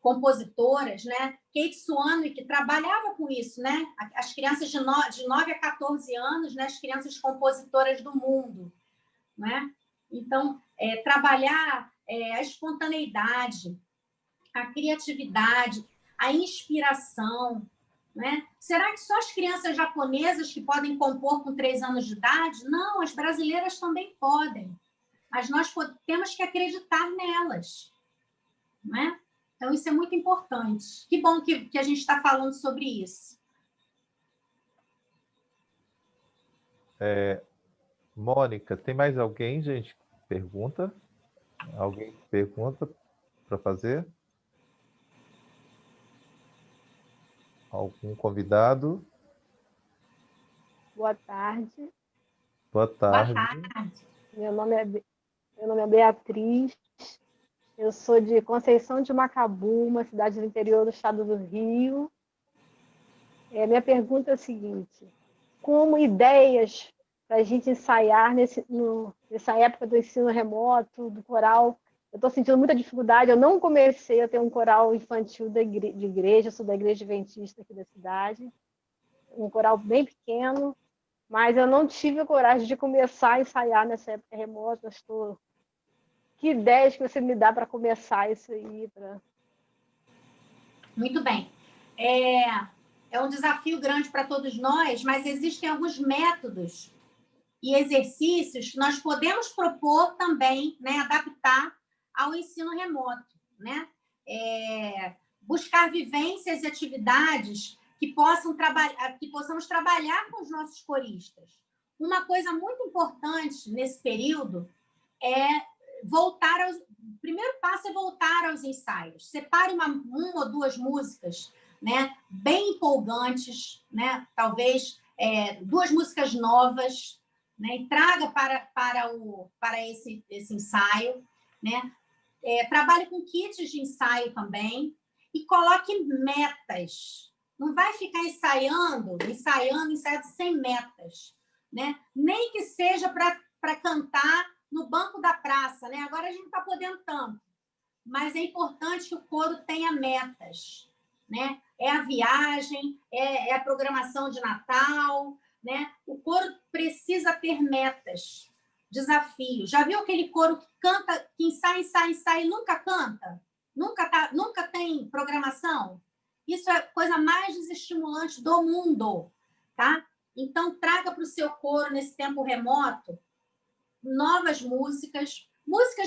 compositoras, né? Kate Suano, que trabalhava com isso, né? As crianças de 9 a 14 anos, né? As crianças compositoras do mundo, né? Então, trabalhar a espontaneidade, a criatividade, a inspiração, né? Será que só as crianças japonesas que podem compor com 3 anos de idade? Não, as brasileiras também podem. Mas nós temos que acreditar nelas, né? Então, isso é muito importante. Que bom que a gente está falando sobre isso.
Mônica, tem mais alguém, gente? Pergunta? Alguém pergunta para fazer? Algum convidado?
Boa tarde.
Boa tarde.
Boa tarde.
Meu nome é Beatriz. Eu sou de Conceição de Macabu, uma cidade do interior do estado do Rio. Minha pergunta é a seguinte: como ideias para a gente ensaiar nessa época do ensino remoto, do coral? Eu estou sentindo muita dificuldade, eu não comecei a ter um coral infantil de igreja, eu sou da igreja adventista aqui da cidade. um coral bem pequeno, mas eu não tive a coragem de começar a ensaiar nessa época remota. Que ideias que você me dá para começar isso aí?
Muito bem. É um desafio grande para todos nós, mas existem alguns métodos e exercícios que nós podemos propor também, né, adaptar ao ensino remoto, né? Buscar vivências e atividades que possamos trabalhar com os nossos coristas. Uma coisa muito importante nesse período é o primeiro passo é voltar aos ensaios. Separe uma ou duas músicas, né, bem empolgantes, né, talvez 2 músicas novas, né, e traga para esse ensaio, né? Trabalhe com kits de ensaio também e coloque metas. Não vai ficar ensaiando sem metas, né? Nem que seja para cantar no banco da praça, né? Agora a gente não está podendo tanto, mas é importante que o coro tenha metas, né? É a viagem, é a programação de Natal, né? O coro precisa ter metas, desafios. Já viu aquele coro que canta, que ensaia e nunca canta? Nunca tem programação? Isso é a coisa mais desestimulante do mundo, tá? Então, traga para o seu coro, nesse tempo remoto, novas músicas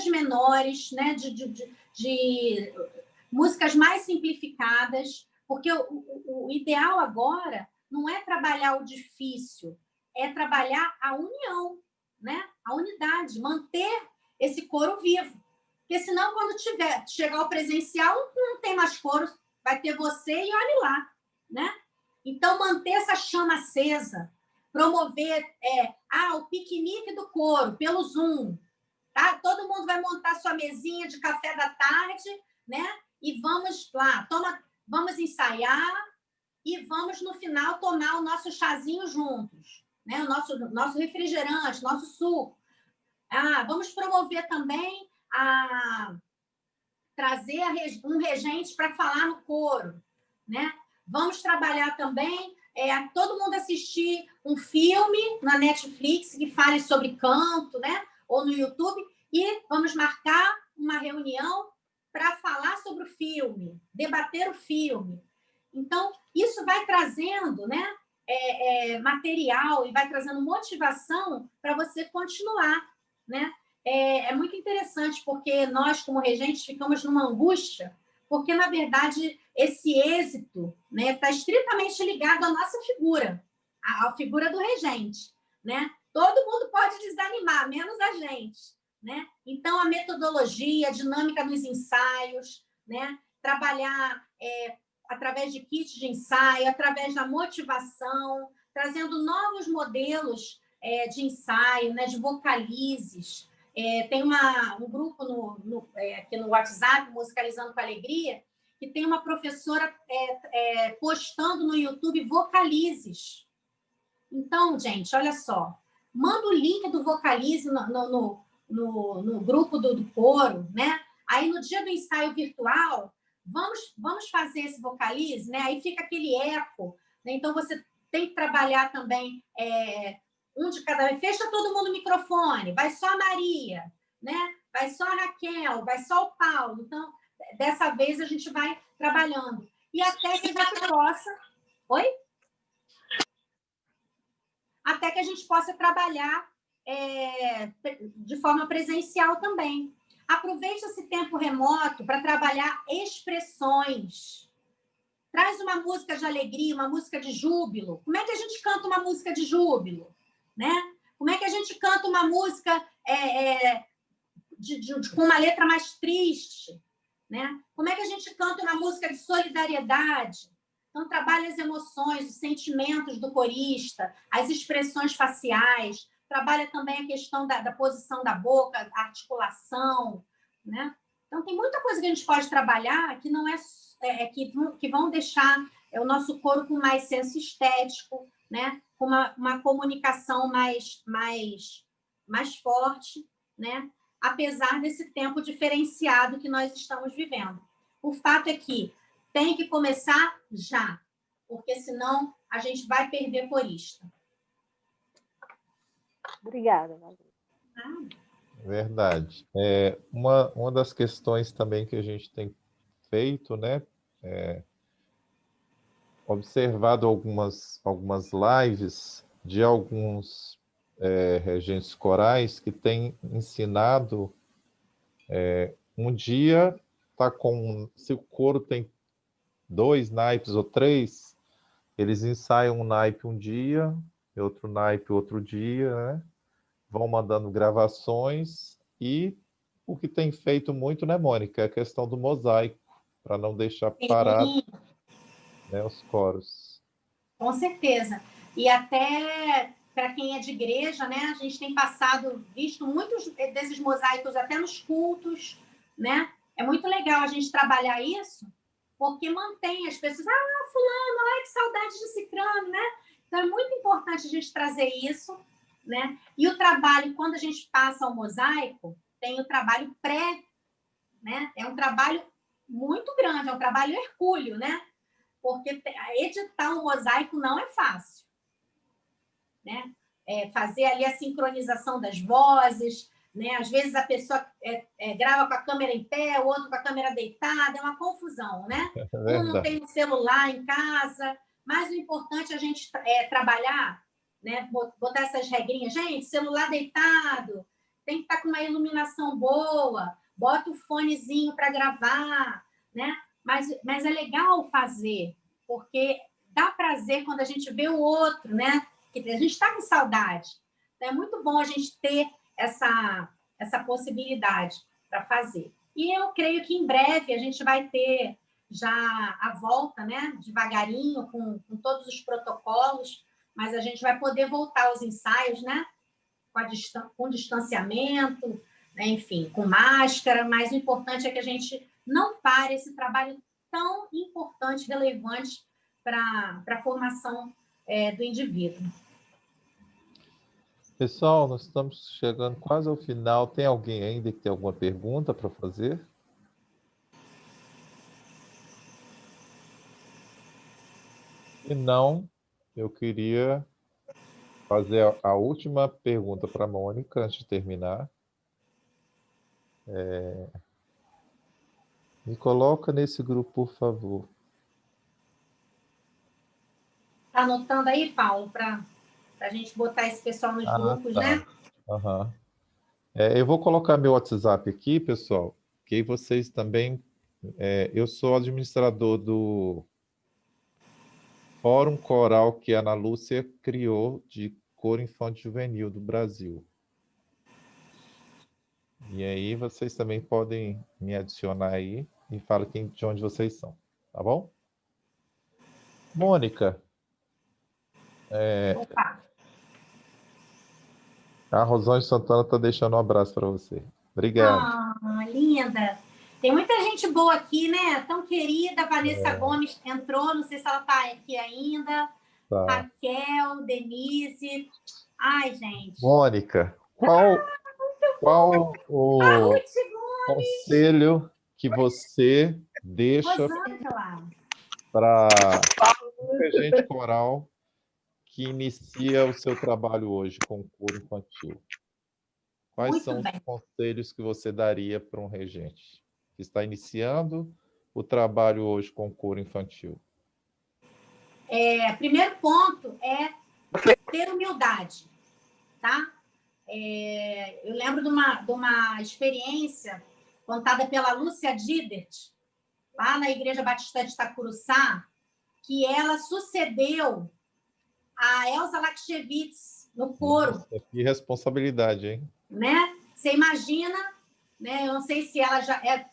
menores, né? de músicas mais simplificadas, porque o ideal agora não é trabalhar o difícil, é trabalhar a união, né? A unidade, manter esse coro vivo. Porque senão, quando chegar o presencial, não tem mais coro, vai ter você e olhe lá, né? Então, manter essa chama acesa, promover o piquenique do coro pelo Zoom, tá? Todo mundo vai montar sua mesinha de café da tarde, né? E vamos lá, vamos ensaiar e vamos, no final, tomar o nosso chazinho juntos, né? O nosso refrigerante, nosso suco. Vamos promover também trazer um regente para falar no coro, né? Vamos trabalhar também todo mundo assistir um filme na Netflix que fale sobre canto, né? Ou no YouTube, e vamos marcar uma reunião para falar sobre o filme, debater o filme. Então, isso vai trazendo, né, material e vai trazendo motivação para você continuar, né? É muito interessante, porque nós, como regentes, ficamos numa angústia, porque, na verdade, esse êxito, né, está estritamente ligado à nossa figura, à figura do regente, né? Todo mundo pode desanimar, menos a gente, né? Então, a metodologia, a dinâmica dos ensaios, né? Trabalhar através de kits de ensaio, através da motivação, trazendo novos modelos de ensaio, né? De vocalizes. Tem um grupo aqui no WhatsApp, Musicalizando com Alegria, que tem uma professora postando no YouTube vocalizes. Então, gente, olha só, manda o link do vocalize no grupo do coro, né? Aí, no dia do ensaio virtual, vamos fazer esse vocalize, né? Aí fica aquele eco, né? Então, você tem que trabalhar também um de cada vez. Fecha todo mundo o microfone, vai só a Maria, né? Vai só a Raquel, vai só o Paulo. Então, dessa vez, a gente vai trabalhando. E até que a gente possa... Oi? Até que a gente possa trabalhar de forma presencial também. Aproveite esse tempo remoto para trabalhar expressões. Traz uma música de alegria, uma música de júbilo. Como é que a gente canta uma música de júbilo? Né? Como é que a gente canta uma música com uma letra mais triste? Né? Como é que a gente canta uma música de solidariedade? Então, trabalha as emoções, os sentimentos do corista, as expressões faciais, trabalha também a questão da posição da boca, a articulação, né? Então, tem muita coisa que a gente pode trabalhar que não que vão deixar o nosso coro com mais senso estético, né? Com uma comunicação mais forte, né? Apesar desse tempo diferenciado que nós estamos vivendo. O fato é que tem que começar já. porque senão a gente vai perder corista.
Obrigada, Valéria.
Verdade. Uma das questões também que a gente tem feito, né? Observado algumas lives de alguns regentes corais que têm ensinado um dia tá com, se o coro tem 2 naipes ou 3, eles ensaiam um naipe um dia, outro naipe outro dia, né? Vão mandando gravações e o que tem feito muito, né, Mônica, é a questão do mosaico, para não deixar parado,
Sim,
né, os coros.
com certeza. E até para quem é de igreja, né, a gente tem visto muitos desses mosaicos até nos cultos, né? É muito legal a gente trabalhar isso, porque mantém as pessoas, fulano, ai, que saudade de cicrano, né? Então é muito importante a gente trazer isso, né? E o trabalho, quando a gente passa ao mosaico, tem o trabalho pré, né? É um trabalho muito grande, é um trabalho hercúleo, né? Porque editar um mosaico não é fácil, né? Fazer ali a sincronização das vozes, né? Às vezes a pessoa grava com a câmera em pé, o outro com a câmera deitada, é uma confusão, né? Um não tem um celular em casa, mas o importante é a gente trabalhar, né? Botar essas regrinhas. Gente, celular deitado, tem que estar com uma iluminação boa, bota o fonezinho para gravar, né? Mas é legal fazer, porque dá prazer quando a gente vê o outro, né? Que a gente está com saudade. Então, é muito bom a gente ter essa possibilidade para fazer. E eu creio que em breve a gente vai ter já a volta, né? Devagarinho, com todos os protocolos, mas a gente vai poder voltar aos ensaios, né? Com distanciamento, né? Enfim, com máscara, mas o importante é que a gente não pare esse trabalho tão importante, relevante para a formação do indivíduo.
Pessoal, nós estamos chegando quase ao final. Tem alguém ainda que tem alguma pergunta para fazer? Se não, eu queria fazer a última pergunta para a Mônica, antes de terminar. Me coloca nesse grupo, por favor.
Está anotando aí, Paulo, para a gente botar esse pessoal nos grupos,
tá.
né?
Uhum. Eu vou colocar meu WhatsApp aqui, pessoal, que aí vocês também... eu sou administrador do Fórum Coral que a Ana Lúcia criou de coro infantil juvenil do Brasil. E aí vocês também podem me adicionar aí e falar de onde vocês são, tá bom? Mônica,
Opa.
a Rosângela Santana está deixando um abraço para você. Obrigado.
Linda. Tem muita gente boa aqui, né? Tão querida. Vanessa Gomes entrou, não sei se ela está aqui ainda.
Tá.
Raquel, Denise. Ai, gente.
Mônica, qual o conselho que você deixa para a gente coral que inicia o seu trabalho hoje com o coro infantil? Quais
Muito
são
bem.
os conselhos que você daria para um regente que está iniciando o trabalho hoje com o coro infantil?
Primeiro ponto é ter humildade, tá? Eu lembro de uma experiência contada pela Lúcia Didert, lá na Igreja Batista de Itacuruçá, que ela sucedeu a Elza Lakshevitz no coro.
Nossa, que responsabilidade, hein?
Né? Você imagina, né? Eu não sei se ela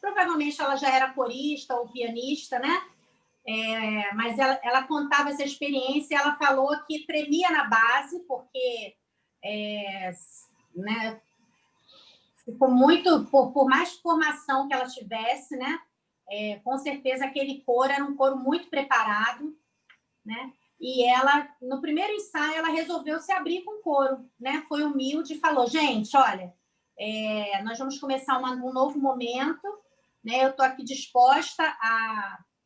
provavelmente ela já era corista ou pianista, né? Mas ela contava essa experiência e ela falou que tremia na base, porque né, ficou muito, por mais formação que ela tivesse, né? Com certeza aquele coro era um coro muito preparado, né? E ela, no primeiro ensaio, ela resolveu se abrir com o coro, né? Foi humilde e falou, gente, olha, nós vamos começar um novo momento, né? Eu estou aqui disposta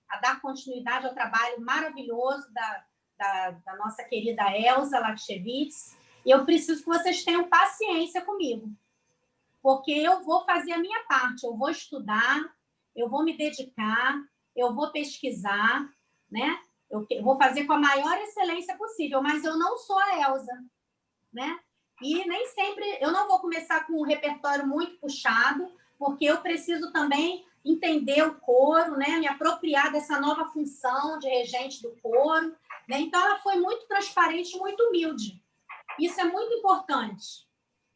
a dar continuidade ao trabalho maravilhoso da nossa querida Elza Lakshevitz, e eu preciso que vocês tenham paciência comigo, porque eu vou fazer a minha parte, eu vou estudar, eu vou me dedicar, eu vou pesquisar, né? Eu vou fazer com a maior excelência possível, mas eu não sou a Elza, né? E nem sempre, eu não vou começar com um repertório muito puxado, porque eu preciso também entender o coro, né? Me apropriar dessa nova função de regente do coro, né? Então, ela foi muito transparente, muito humilde. Isso é muito importante,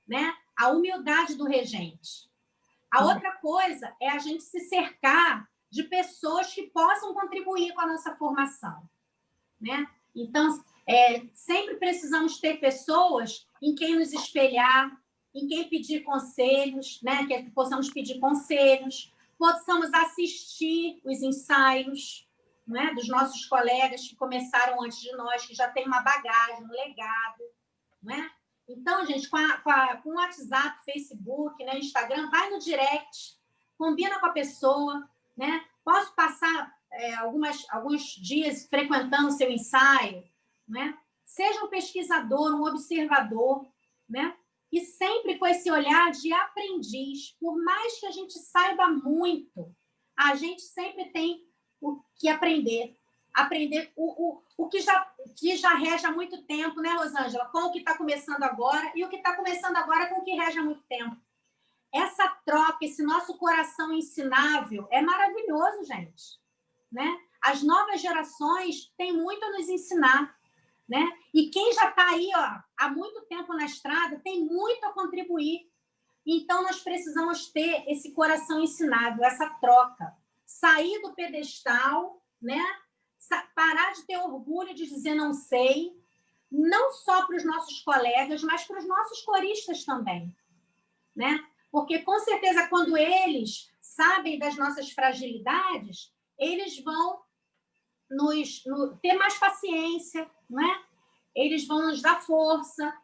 né? A humildade do regente. A outra coisa é a gente se cercar de pessoas que possam contribuir com a nossa formação, né? Então, sempre precisamos ter pessoas em quem nos espelhar, em quem pedir conselhos, né? Que possamos pedir conselhos, possamos assistir os ensaios, né? Dos nossos colegas que começaram antes de nós, que já têm uma bagagem, um legado, né? Então, gente, com o WhatsApp, Facebook, né, Instagram, vai no direct, combina com a pessoa, né? Posso passar alguns dias frequentando o seu ensaio, né? Seja um pesquisador, um observador, né? E sempre com esse olhar de aprendiz. Por mais que a gente saiba muito, a gente sempre tem o que aprender. Aprender o que já rege há muito tempo, né, Rosângela? Com o que está começando agora e o que está começando agora com o que rege há muito tempo. Essa troca, esse nosso coração ensinável é maravilhoso, gente, né? As novas gerações têm muito a nos ensinar, né? E quem já está aí, ó, há muito tempo na estrada tem muito a contribuir. Então, nós precisamos ter esse coração ensinável, essa troca. Sair do pedestal, né? Parar de ter orgulho de dizer não sei, não só para os nossos colegas, mas para os nossos coristas também, né? Porque, com certeza, quando eles sabem das nossas fragilidades, eles vão ter mais paciência, né? Eles vão nos dar força.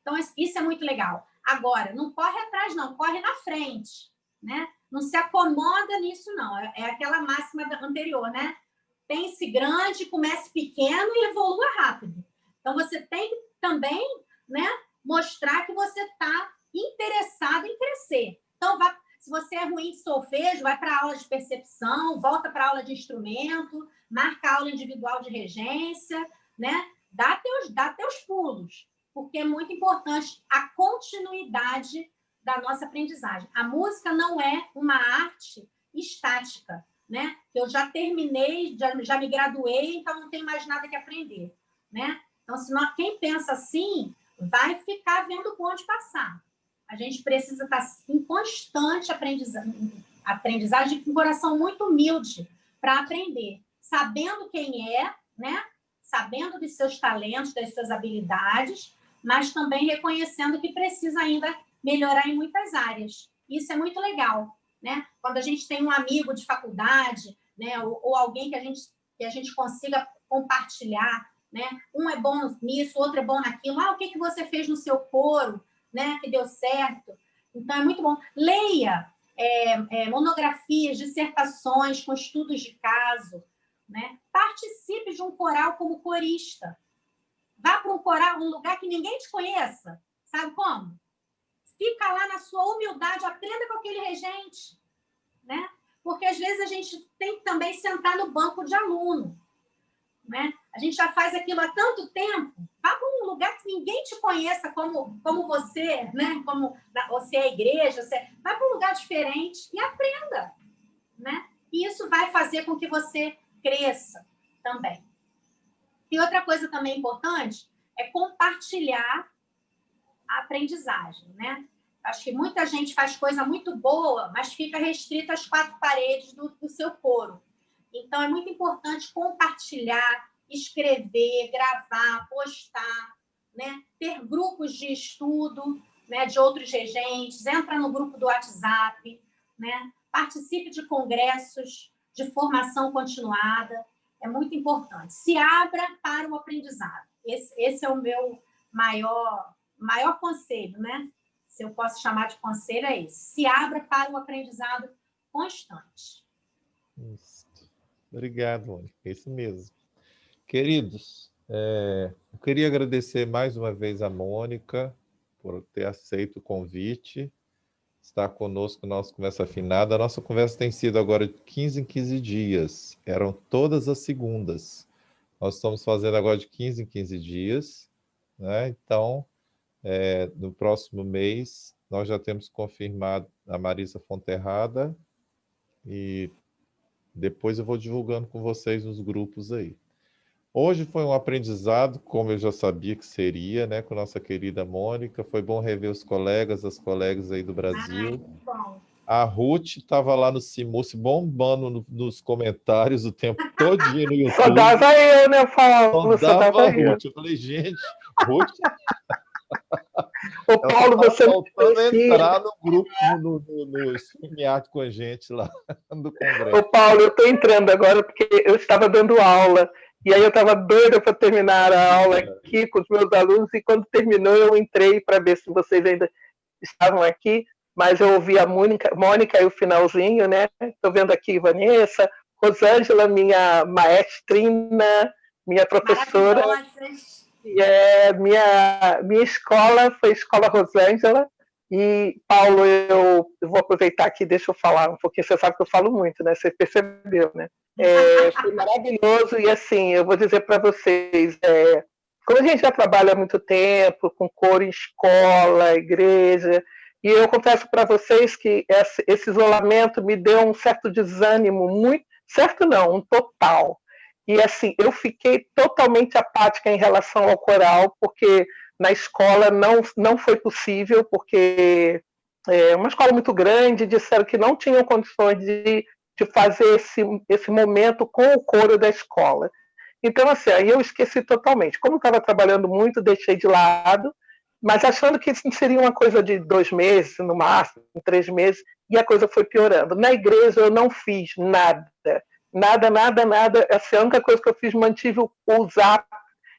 Então, isso é muito legal. Agora, não corre atrás, não, corre na frente, né? Não se acomoda nisso, não. É aquela máxima anterior, né? Pense grande, comece pequeno e evolua rápido. Então, você tem que também, né, mostrar que você está interessado em crescer. Então, se você é ruim de solfejo, vai para a aula de percepção, volta para a aula de instrumento, marca a aula individual de regência, né? Dá teus pulos, porque é muito importante a continuidade da nossa aprendizagem. A música não é uma arte estática, né? Eu já terminei, já me graduei, então não tenho mais nada que aprender, né? Então, quem pensa assim vai ficar vendo o bonde passar. A gente precisa estar em constante aprendizagem com um coração muito humilde para aprender, sabendo quem é, né? Sabendo dos seus talentos, das suas habilidades, mas também reconhecendo que precisa ainda melhorar em muitas áreas. Isso é muito legal, né? Quando a gente tem um amigo de faculdade, né? ou alguém que a gente consiga compartilhar, né? Um é bom nisso, outro é bom naquilo. O que você fez no seu coro, né? Que deu certo. Então, é muito bom. Leia monografias, dissertações com estudos de caso, né? Participe de um coral como corista. Vá para um coral, um lugar que ninguém te conheça. Sabe como? Fica lá na sua humildade, aprenda com aquele regente, né? Porque às vezes a gente tem que também sentar no banco de aluno, né? A gente já faz aquilo há tanto tempo. Vá para um lugar que ninguém te conheça como você, né? Como você é a igreja, vai para um lugar diferente e aprenda, né? E isso vai fazer com que você cresça também. E outra coisa também importante é compartilhar a aprendizagem, né? Acho que muita gente faz coisa muito boa, mas fica restrita às quatro paredes do seu coro. Então, é muito importante compartilhar, escrever, gravar, postar, né? Ter grupos de estudo, né? De outros regentes, entra no grupo do WhatsApp, né? Participe de congressos de formação continuada, é muito importante. Se abra para o aprendizado. Esse é o meu maior conselho, né? Se eu posso chamar de conselho, é esse. Se abra para o aprendizado constante.
Isso. Obrigado, Mônica. É isso mesmo. Queridos, eu queria agradecer mais uma vez a Mônica por ter aceito o convite, estar conosco na nossa conversa afinada. A nossa conversa tem sido agora de 15 em 15 dias. Eram todas as segundas. Nós estamos fazendo agora de 15 em 15 dias, né? Então, no próximo mês, nós já temos confirmado a Marisa Fonterrada e depois eu vou divulgando com vocês nos grupos aí. Hoje foi um aprendizado, como eu já sabia que seria, né, com a nossa querida Mônica. Foi bom rever os colegas, as colegas aí do Brasil.
Bom.
A Ruth estava lá no Simuce bombando nos comentários o tempo todinho no
Só
YouTube.
dava eu, né, Paulo?
Só dava a Ruth. Eu falei, gente, Ruth,
Ô, Paulo,
ela
você não
faltando
conhecia.
entrar no grupo, no StreamYard com a gente lá do
Ô,
Congresso.
Paulo, eu estou entrando agora porque eu estava dando aula. E aí eu estava doida para terminar a aula aqui com os meus alunos. E quando terminou, eu entrei para ver se vocês ainda estavam aqui. Mas eu ouvi a Mônica e o finalzinho, né? Estou vendo aqui Vanessa, Rosângela, minha maestrina, minha professora.
Maravilhosas.
Minha escola foi a Escola Rosângela. E, Paulo, eu vou aproveitar aqui, deixa eu falar um pouquinho. Você sabe que eu falo muito, né? Você percebeu, né? Foi maravilhoso. E, assim, eu vou dizer para vocês, como a gente já trabalha há muito tempo, com coro em escola, igreja, e eu confesso para vocês que esse isolamento me deu um certo desânimo, muito certo não, um total. E, assim, eu fiquei totalmente apática em relação ao coral, porque na escola não foi possível, porque é uma escola muito grande, disseram que não tinham condições de fazer esse momento com o coro da escola. Então, assim, aí eu esqueci totalmente. Como eu estava trabalhando muito, deixei de lado, mas achando que isso seria uma coisa de 2 meses, no máximo, 3 meses, e a coisa foi piorando. Na igreja eu não fiz nada. Nada. Assim, a única coisa que eu fiz, mantive o zap,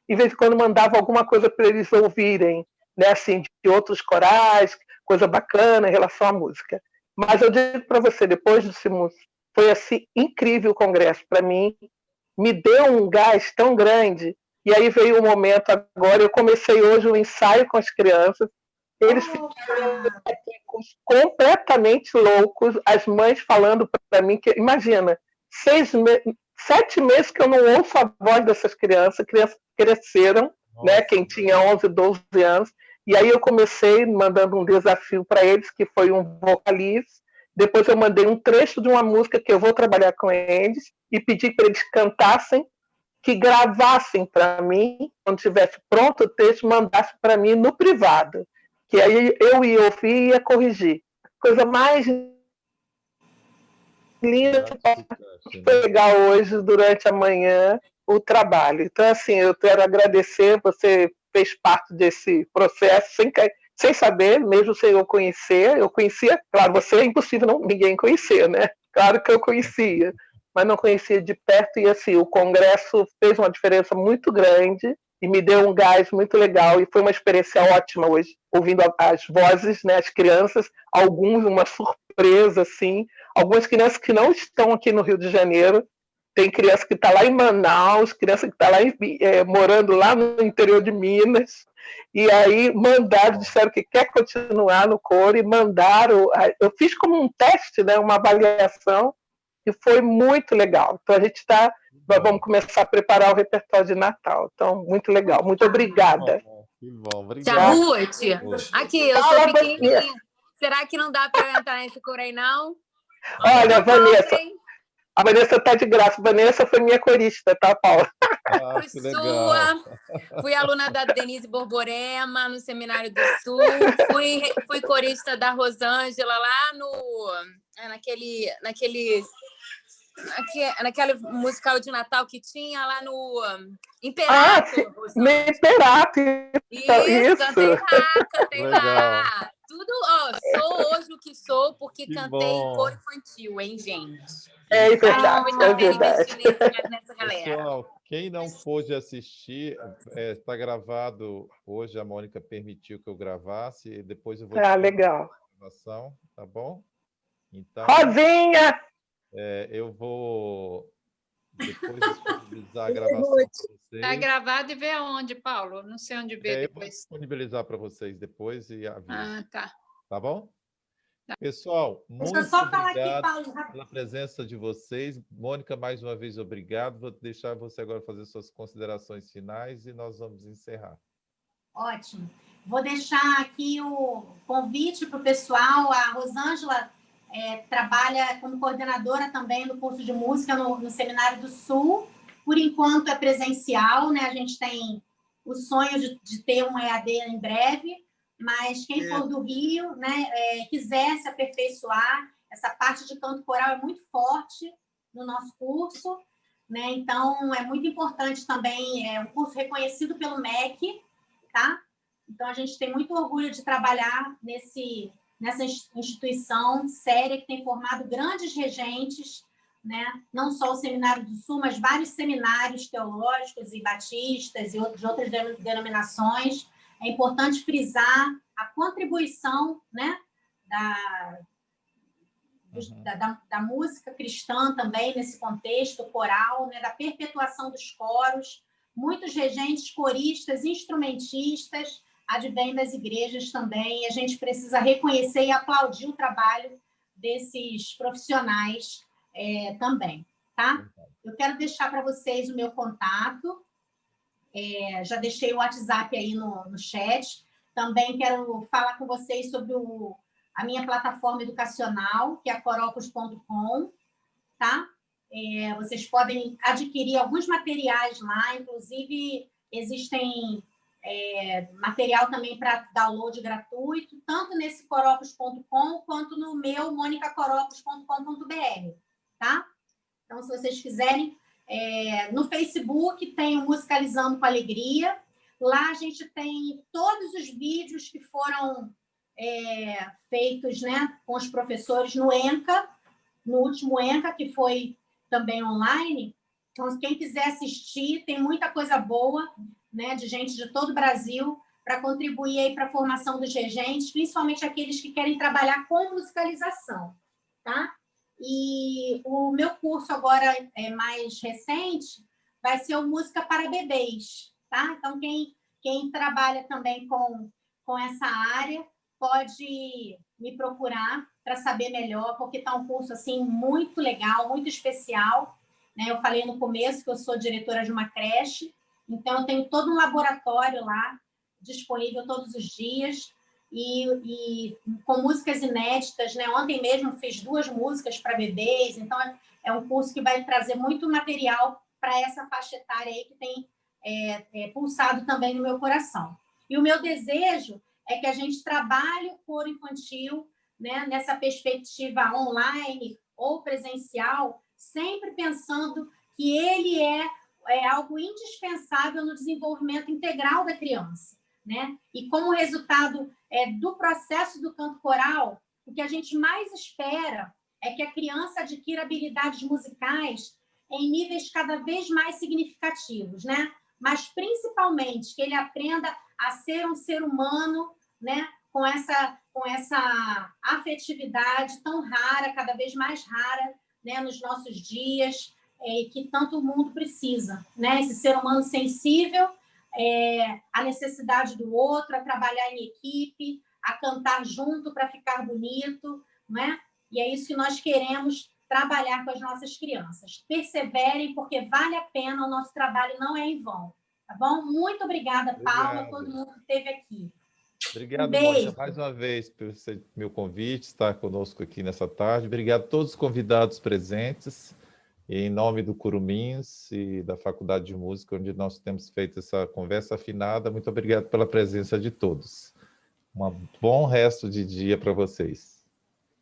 de vez em quando mandava alguma coisa para eles ouvirem, né, assim, de outros corais, coisa bacana em relação à música. Mas eu digo para você, depois do Simus, foi assim incrível o congresso para mim, me deu um gás tão grande. E aí veio o momento agora, eu comecei hoje um ensaio com as crianças, eles ficaram completamente loucos, as mães falando para mim que, imagina, 7 meses que eu não ouço a voz dessas crianças cresceram, né? Quem tinha 11, 12 anos. E aí eu comecei mandando um desafio para eles, que foi um vocalize. Depois eu mandei um trecho de uma música que eu vou trabalhar com eles e pedi para eles cantassem, que gravassem para mim, quando tivesse pronto o texto, mandassem para mim no privado. Que aí eu ia ouvir e ia corrigir. Coisa mais linda que foi legal hoje, durante a manhã, o trabalho. Então, assim, eu quero agradecer, você fez parte desse processo sem saber, mesmo sem eu conhecer. Eu conhecia, claro, você é impossível ninguém conhecer, né? Claro que eu conhecia, mas não conhecia de perto. E, assim, o congresso fez uma diferença muito grande e me deu um gás muito legal. E foi uma experiência ótima hoje, ouvindo as vozes, né, as crianças, alguns, uma surpresa, assim. Algumas crianças que não estão aqui no Rio de Janeiro, tem criança que está lá em Manaus, criança que está lá morando lá no interior de Minas, e aí mandaram, disseram que quer continuar no coro, e mandaram, eu fiz como um teste, né, uma avaliação, e foi muito legal. Então a gente nós vamos começar a preparar o repertório de Natal. Então, muito legal. Muito obrigada.
Que bom, obrigado.
Tia Ruth, aqui, eu sou pequenininha. Será que não dá para eu entrar nesse coro aí, não?
Olha, Vanessa, a Vanessa está de graça. Vanessa foi minha corista, tá, Paula?
Fui sua, fui aluna da Denise Borborema, no Seminário do Sul, fui corista da Rosângela lá naquele musical de Natal que tinha lá no Imperato.
No Imperato.
Isso, cantei lá. Tudo, sou hoje o que sou porque cantei coro infantil, hein, gente?
É verdade, é verdade.
Nessa galera.
Pessoal, quem não pôde assistir, está gravado hoje, a Mônica permitiu que eu gravasse, e depois eu vou...
legal.
Gravação, tá bom? Então,
Rosinha!
eu vou depois disponibilizar a gravação para vocês.
Está gravado e vê aonde, Paulo? Não sei onde vê
Eu vou
depois.
disponibilizar para vocês depois e aviso.
Ah, tá.
Tá bom? Pessoal,
Deixa eu
muito
só falar aqui,
obrigado
Paulo, rápido.
pela presença de vocês. Mônica, mais uma vez, obrigado. Vou deixar você agora fazer suas considerações finais e nós vamos encerrar.
Ótimo. Vou deixar aqui o convite para o pessoal. A Rosângela trabalha como coordenadora também do curso de música no Seminário do Sul. Por enquanto é presencial, né? A gente tem o sonho de ter um EAD em breve, mas quem for do Rio, né, quiser se aperfeiçoar, essa parte de canto coral é muito forte no nosso curso, né? Então é muito importante também, é um curso reconhecido pelo MEC, tá? Então a gente tem muito orgulho de trabalhar nessa instituição séria que tem formado grandes regentes, né? Não só o Seminário do Sul, mas vários seminários teológicos e batistas e de outras denominações. É importante frisar a contribuição, né, da música cristã também nesse contexto coral, né, da perpetuação dos coros. Muitos regentes, coristas, instrumentistas advêm das igrejas também, e a gente precisa reconhecer e aplaudir o trabalho desses profissionais também, tá? Eu quero deixar para vocês o meu contato, já deixei o WhatsApp aí no chat. Também quero falar com vocês sobre a minha plataforma educacional, que é a coropos.com, tá? Vocês podem adquirir alguns materiais lá, inclusive existem material também para download gratuito, tanto nesse coropos.com quanto no meu monicacoropos.com.br, tá? Então, se vocês quiserem, no Facebook tem o Musicalizando com Alegria. Lá a gente tem todos os vídeos que foram feitos, né, com os professores no ENCA, no último ENCA, que foi também online. Então, quem quiser assistir, tem muita coisa boa, né, de gente de todo o Brasil para contribuir aí para a formação dos regentes, principalmente aqueles que querem trabalhar com musicalização, tá? E o meu curso agora mais recente vai ser o Música para Bebês, tá? Então, quem trabalha também com essa área pode me procurar para saber melhor, porque está um curso assim muito legal, muito especial, né? Eu falei no começo que eu sou diretora de uma creche, então eu tenho todo um laboratório lá disponível todos os dias e com músicas inéditas, né? Ontem mesmo fiz 2 músicas para bebês, então é um curso que vai trazer muito material para essa faixa etária aí que tem pulsado também no meu coração. E o meu desejo é que a gente trabalhe o coro infantil, né, nessa perspectiva online ou presencial, sempre pensando que ele é algo indispensável no desenvolvimento integral da criança, né? E como resultado do processo do canto coral, o que a gente mais espera é que a criança adquira habilidades musicais em níveis cada vez mais significativos, né? Mas principalmente que ele aprenda a ser um ser humano, né? Com essa afetividade tão rara, cada vez mais rara, né? Nos nossos dias, que tanto o mundo precisa, né? Esse ser humano sensível à necessidade do outro, a trabalhar em equipe, a cantar junto para ficar bonito, né? E é isso que nós queremos trabalhar com as nossas crianças. Perseverem, porque vale a pena, o nosso trabalho não é em vão. Tá bom? Muito obrigada, Paula, a todo mundo que esteve aqui.
Obrigado,
beijo.
Mônica, mais uma vez pelo meu convite, estar conosco aqui nessa tarde. Obrigado a todos os convidados presentes. E em nome do Curumins e da Faculdade de Música, onde nós temos feito essa conversa afinada, muito obrigado pela presença de todos. Um bom resto de dia para vocês.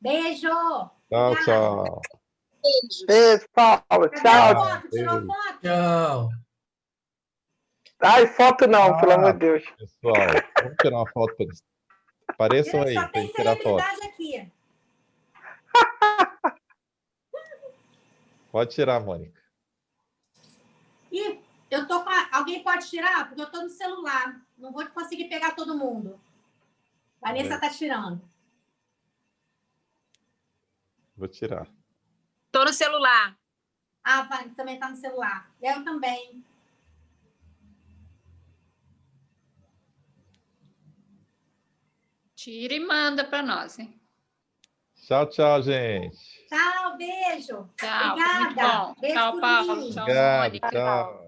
Beijo!
Tchau,
Obrigada.
tchau.
Beijo, Paulo. Tchau.
Foto, tirou foto?
Tchau.
Ai, foto não, pelo amor de Deus.
Pessoal, vamos tirar uma foto para eles. Apareçam aí,
Só
para
tem
tirar foto.
celebridade aqui.
Pode tirar, Mônica.
Ih, eu tô com alguém pode tirar? Porque eu tô no celular. Não vou conseguir pegar todo mundo. Vanessa tá tirando.
Vou tirar.
Tô no celular.
Ah, Wagner também está no celular. Eu também.
Tira e manda para nós, hein?
Tchau, tchau, gente.
Tchau, beijo.
Tchau,
Obrigada.
muito bom.
Beijo
Tchau,
por
Paulo.
mim.
Tchau,
Obrigado,
Mônica.
tchau.